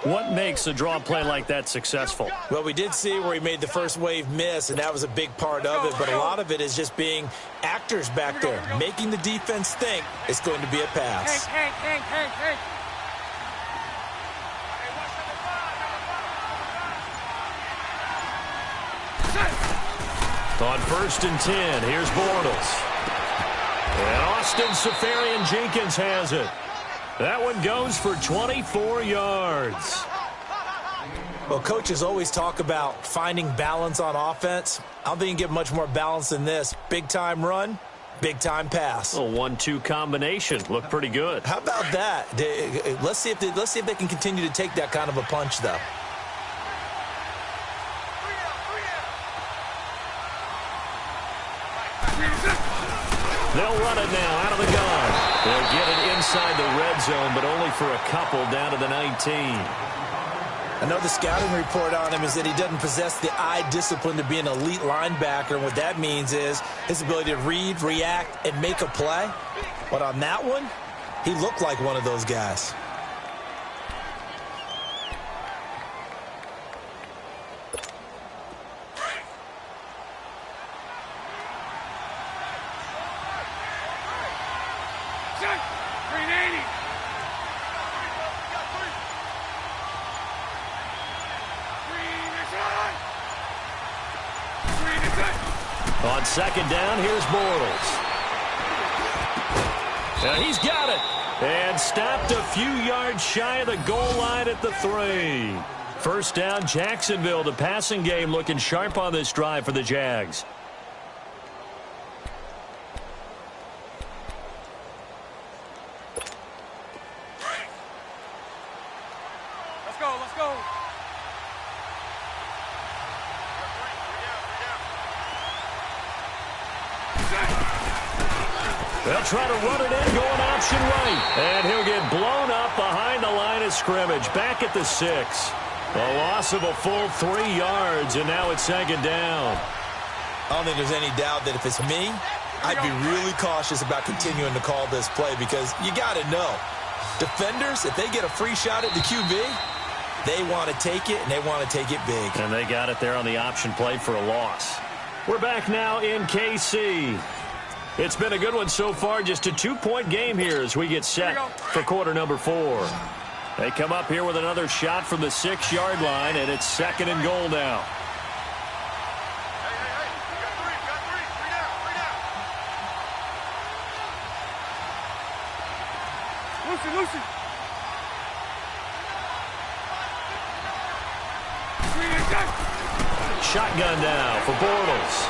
What makes a draw play like that successful? Well, we did see where he made the first wave miss, and that was a big part of it. But a lot of it is just being actors back there, making the defense think it's going to be a pass. Hey. On 1st and 10, here's Bortles. And Austin Safarian-Jenkins has it. That one goes for 24 yards. Well, coaches always talk about finding balance on offense. I don't think you can get much more balance than this. Big-time run, big-time pass. A 1-2 combination. Looked pretty good. How about that? Let's see if they can continue to take that kind of a punch, though. They'll run it now out of the gun. They'll get it inside the red zone, but only for a couple down to the 19. I know the scouting report on him is that he doesn't possess the eye discipline to be an elite linebacker, and what that means is his ability to read, react, and make a play. But on that one, he looked like one of those guys. On 2nd down, here's Bortles. Now he's got it. And stopped a few yards shy of the goal line at the 3. First down, Jacksonville. The passing game looking sharp on this drive for the Jags. Let's go. They'll try to run it in, going option right. And he'll get blown up behind the line of scrimmage. Back at the 6. A loss of a full 3 yards, and now it's 2nd down. I don't think there's any doubt that if it's me, I'd be really cautious about continuing to call this play because you got to know. Defenders, if they get a free shot at the QB, they want to take it, and they want to take it big. And they got it there on the option play for a loss. We're back now in KC. It's been a good one so far, just a 2-point game here as we get set for quarter number 4. They come up here with another shot from the 6-yard line, and it's 2nd and goal now. Lucy. Shotgun now for Bortles.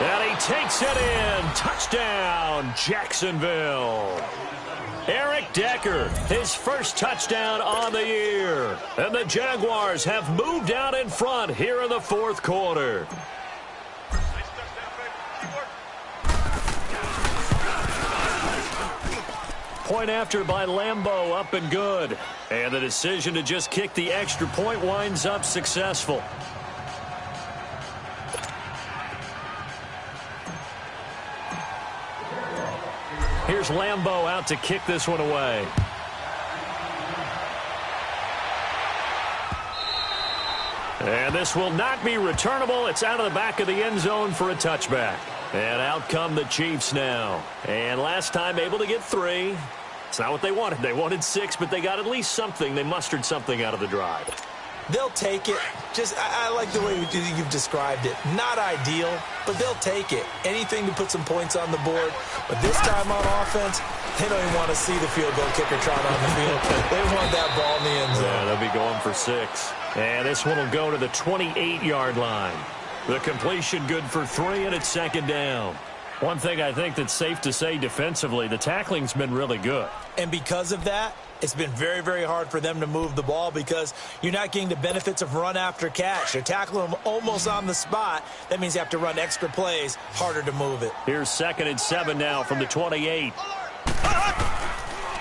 And he takes it in. Touchdown, Jacksonville. Eric Decker, his first touchdown on the year. And the Jaguars have moved out in front here in the 4th quarter. Point after by Lambeau, up and good. And the decision to just kick the extra point winds up successful. Here's Lambeau out to kick this one away. And this will not be returnable. It's out of the back of the end zone for a touchback. And out come the Chiefs now. And last time able to get 3. It's not what they wanted. They wanted 6, but they got at least something. They mustered something out of the drive. They'll take it. I like the way you've described it. Not ideal, but they'll take it. Anything to put some points on the board. But this time on offense, they don't even want to see the field goal kicker trot on the field. They want that ball in the end zone. Yeah, they'll be going for 6. And this one will go to the 28-yard line. The completion good for 3, and it's 2nd down. One thing I think that's safe to say defensively, the tackling's been really good. And because of that, it's been very, very hard for them to move the ball because you're not getting the benefits of run after catch. You're tackling them almost on the spot. That means you have to run extra plays, harder to move it. Here's 2nd and 7 now from the 28.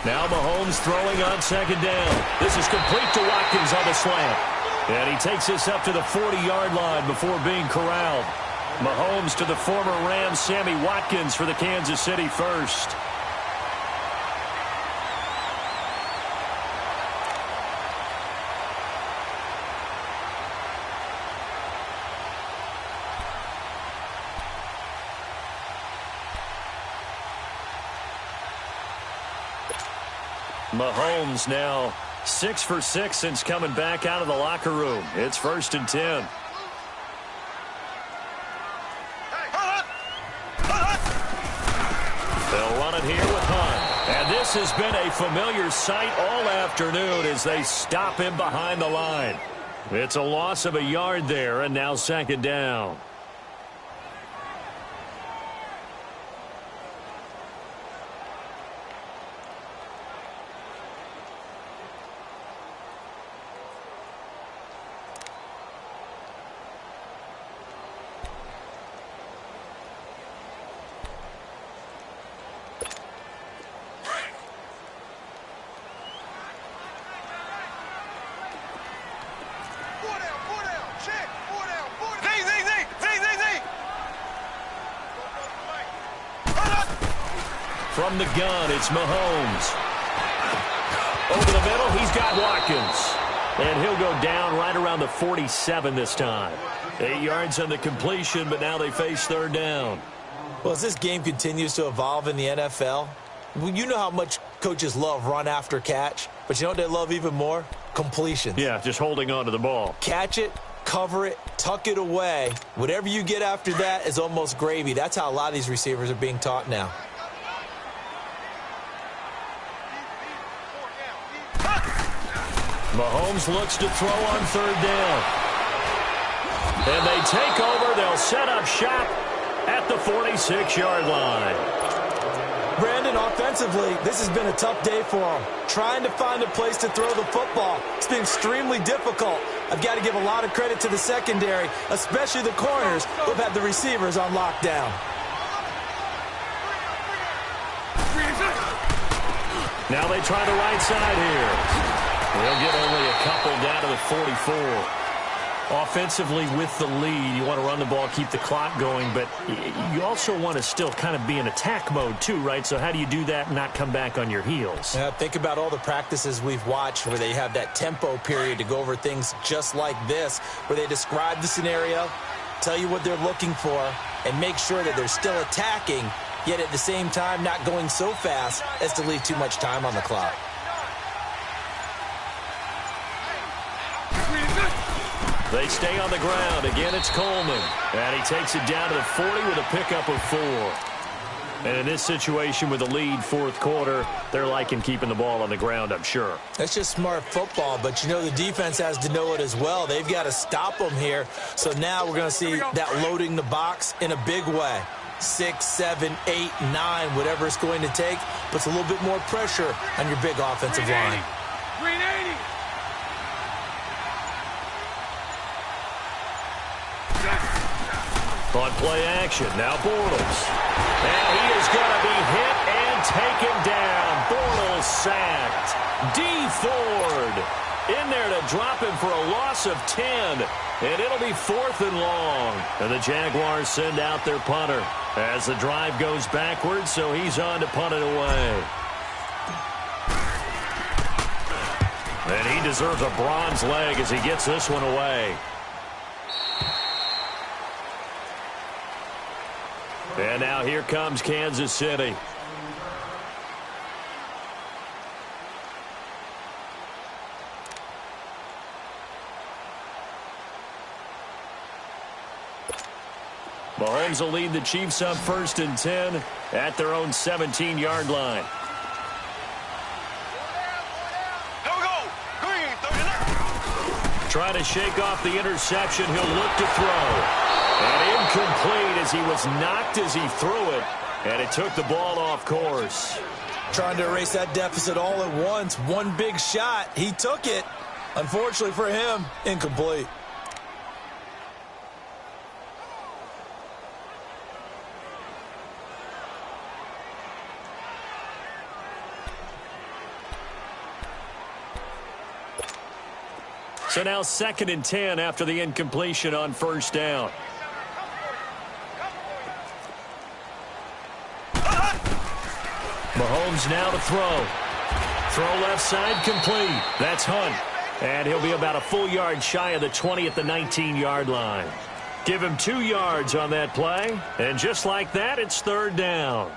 Now Mahomes throwing on 2nd down. This is complete to Watkins on the slant. And he takes this up to the 40-yard line before being corralled. Mahomes to the former Rams, Sammy Watkins for the Kansas City first. Mahomes now 6 for 6 since coming back out of the locker room. It's 1st and 10. They'll run it here with Hunt. And this has been a familiar sight all afternoon as they stop him behind the line. It's a loss of a yard there, and now 2nd down. From the gun, it's Mahomes. Over the middle, he's got Watkins. And he'll go down right around the 47 this time. 8 yards on the completion, but now they face 3rd down. Well, as this game continues to evolve in the NFL, you know how much coaches love run after catch, but you know what they love even more? Completions. Yeah, just holding on to the ball. Catch it, cover it, tuck it away. Whatever you get after that is almost gravy. That's how a lot of these receivers are being taught now. Mahomes looks to throw on 3rd down. And they take over. They'll set up shop at the 46-yard line. Brandon, offensively, this has been a tough day for them. Trying to find a place to throw the football. It's been extremely difficult. I've got to give a lot of credit to the secondary, especially the corners who've had the receivers on lockdown. Now they try the right side here. They'll get only a couple down to the 44. Offensively with the lead, you want to run the ball, keep the clock going, but you also want to still kind of be in attack mode too, right? So how do you do that and not come back on your heels? Yeah, think about all the practices we've watched where they have that tempo period to go over things just like this, where they describe the scenario, tell you what they're looking for, and make sure that they're still attacking, yet at the same time not going so fast as to leave too much time on the clock. They stay on the ground. Again, it's Coleman. And he takes it down to the 40 with a pickup of 4. And in this situation with the lead 4th quarter, they're liking keeping the ball on the ground, I'm sure. That's just smart football, but you know the defense has to know it as well. They've got to stop them here. So now we're going to see that loading the box in a big way. 6, 7, 8, 9, whatever it's going to take, puts a little bit more pressure on your big offensive line. Green 80. On play action, now Bortles. And he is going to be hit and taken down. Bortles sacked. D. Ford in there to drop him for a loss of 10. And it'll be 4th and long. And the Jaguars send out their punter as the drive goes backwards, so he's on to punt it away. And he deserves a bronze leg as he gets this one away. And now here comes Kansas City. Mahomes will lead the Chiefs up 1st and 10 at their own 17-yard line. Here we go. Green 39. Trying to shake off the interception. He'll look to throw. And incomplete as he was knocked as he threw it. And it took the ball off course. Trying to erase that deficit all at once. One big shot. He took it. Unfortunately for him, incomplete. So now 2nd and 10 after the incompletion on first down. Mahomes now to throw. Throw left side complete. That's Hunt. And he'll be about a full yard shy of the 20 at the 19-yard line. Give him 2 yards on that play. And just like that, it's 3rd down.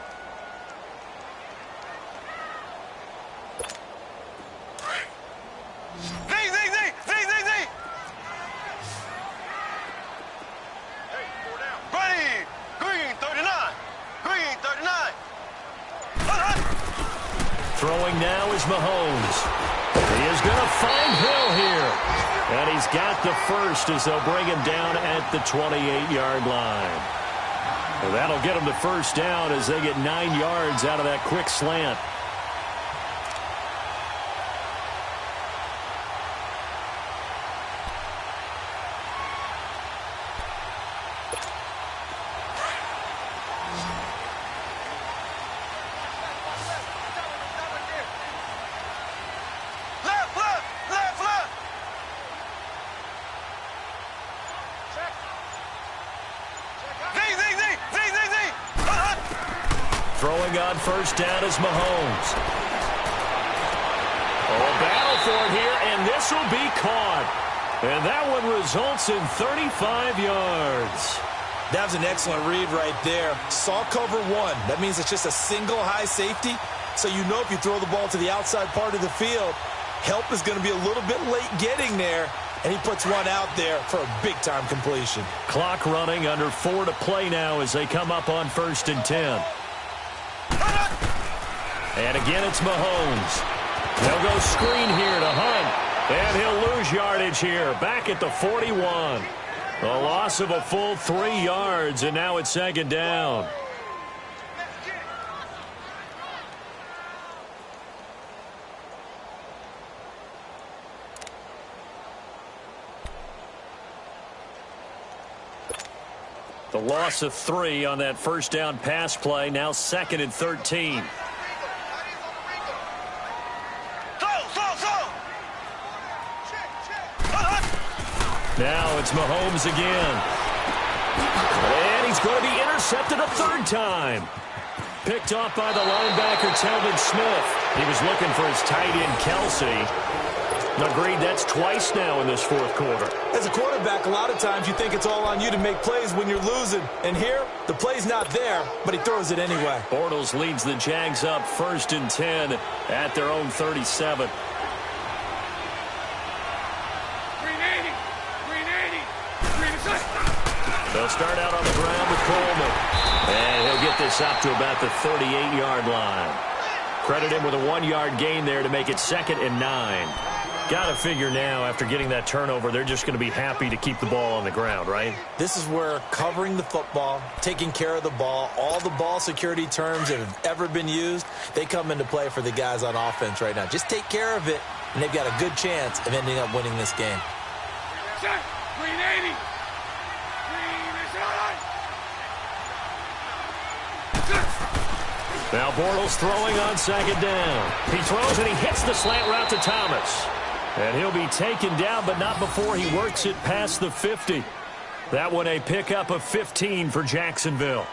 Throwing now is Mahomes. He is going to find Hill here. And he's got the first as they'll bring him down at the 28-yard line. Well, that'll get him the first down as they get 9 yards out of that quick slant. Throwing on first down is Mahomes. Oh, battle for it here, and this will be caught. And that one results in 35 yards. That was an excellent read right there. Saw cover 1. That means it's just a single high safety. So you know if you throw the ball to the outside part of the field, help is going to be a little bit late getting there. And he puts one out there for a big-time completion. Clock running, under 4 to play now as they come up on 1st and 10. And again, it's Mahomes. They'll go screen here to Hunt. And he'll lose yardage here, back at the 41. A loss of a full 3 yards, and now it's 2nd down. The loss of 3 on that first down pass play, now 2nd and 13. Now it's Mahomes again. And he's going to be intercepted a 3rd time. Picked off by the linebacker, Telvin Smith. He was looking for his tight end, Kelsey. Agreed, that's twice now in this 4th quarter. As a quarterback, a lot of times you think it's all on you to make plays when you're losing. And here, the play's not there, but he throws it anyway. Bortles leads the Jags up 1st and 10 at their own 37. They'll start out on the ground with Coleman. And he'll get this up to about the 38-yard line. Credit him with a 1-yard gain there to make it 2nd and 9. Got to figure now, after getting that turnover, they're just going to be happy to keep the ball on the ground, right? This is where covering the football, taking care of the ball, all the ball security terms that have ever been used, they come into play for the guys on offense right now. Just take care of it, and they've got a good chance of ending up winning this game. Green 80. Now Bortles throwing on 2nd down. He throws and he hits the slant route to Thomas. And he'll be taken down, but not before he works it past the 50. That one a pickup of 15 for Jacksonville.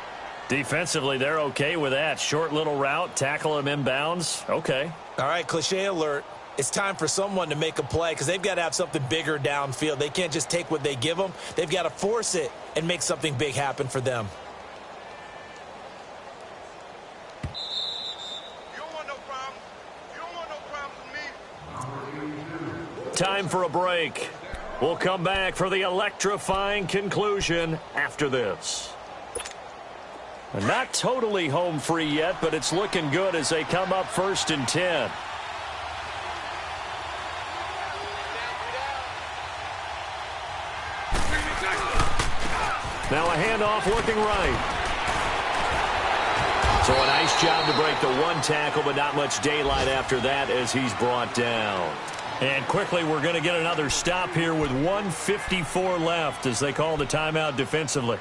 Defensively, they're okay with that. Short little route, tackle him inbounds. Okay. All right, cliche alert. It's time for someone to make a play because they've got to have something bigger downfield. They can't just take what they give them. They've got to force it and make something big happen for them. Time for a break. We'll come back for the electrifying conclusion after this. Not totally home free yet, but it's looking good as they come up 1st and 10. Now a handoff looking right. So a nice job to break the 1 tackle, but not much daylight after that as he's brought down. And quickly, we're going to get another stop here with 1:54 left as they call the timeout defensively.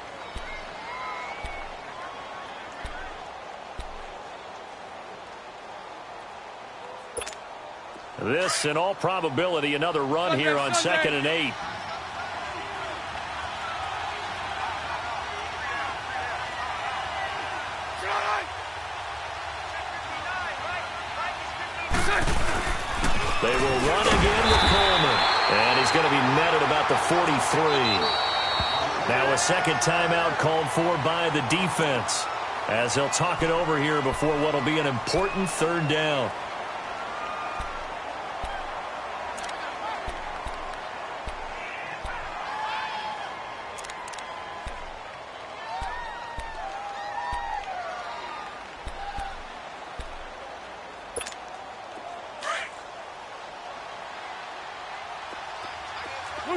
This, in all probability, another run here on 2nd and 8. They will run again with Coleman. And he's going to be met at about the 43. Now a second timeout called for by the defense, as they'll talk it over here before what will be an important 3rd down.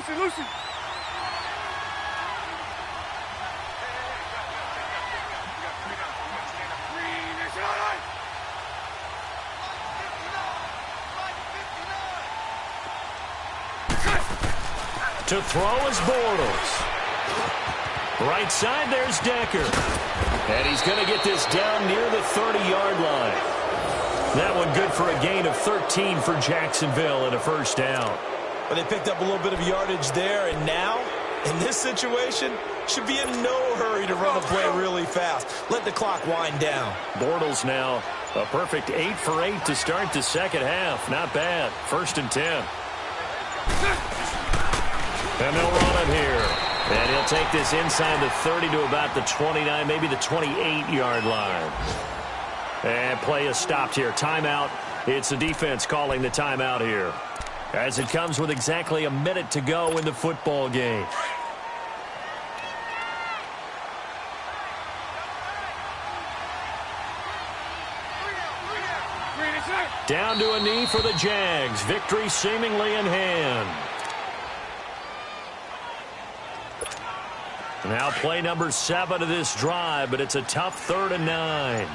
Lucy. To throw is Bortles. Right side, there's Decker. And he's going to get this down near the 30-yard line. That one good for a gain of 13 for Jacksonville and a 1st down. But they picked up a little bit of yardage there, and now, in this situation, should be in no hurry to run a play really fast. Let the clock wind down. Bortles now a perfect 8 for 8 to start the 2nd half. Not bad. 1st and 10. And they'll run him here. And he'll take this inside the 30 to about the 29, maybe the 28-yard line. And play is stopped here. Timeout. It's the defense calling the timeout here, as it comes with exactly a minute to go in the football game. Down to a knee for the Jags. Victory seemingly in hand. Now play number 7 of this drive, but it's a tough 3rd and 9.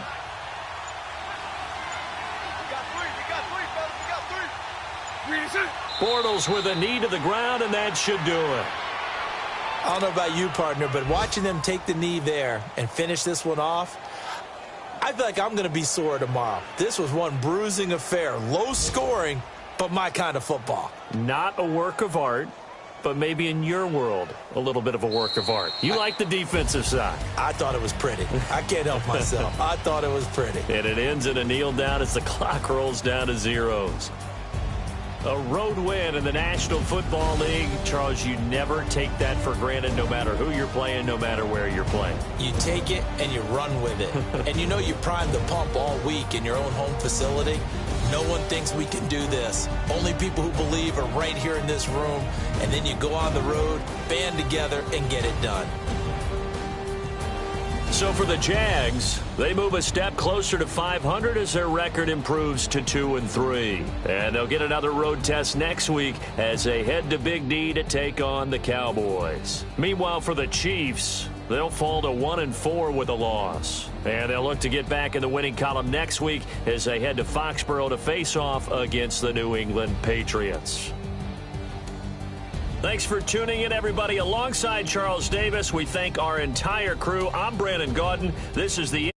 Bortles with a knee to the ground, and that should do it. I don't know about you, partner, but watching them take the knee there and finish this one off, I feel like I'm going to be sore tomorrow. This was one bruising affair. Low scoring, but my kind of football. Not a work of art, but maybe in your world, a little bit of a work of art. You like the defensive side. I thought it was pretty. I can't help myself. I thought it was pretty. And it ends in a kneel down as the clock rolls down to zeros. A road win in the National Football League. Charles, you never take that for granted, no matter who you're playing, no matter where you're playing. You take it and you run with it. And you know you primed the pump all week in your own home facility. No one thinks we can do this. Only people who believe are right here in this room. And then you go on the road, band together, and get it done. So for the Jags, they move a step closer to 500 as their record improves to 2-3. And they'll get another road test next week as they head to Big D to take on the Cowboys. Meanwhile, for the Chiefs, they'll fall to 1-4 with a loss. And they'll look to get back in the winning column next week as they head to Foxborough to face off against the New England Patriots. Thanks for tuning in, everybody. Alongside Charles Davis, we thank our entire crew. I'm Brandon Gaudin. This is the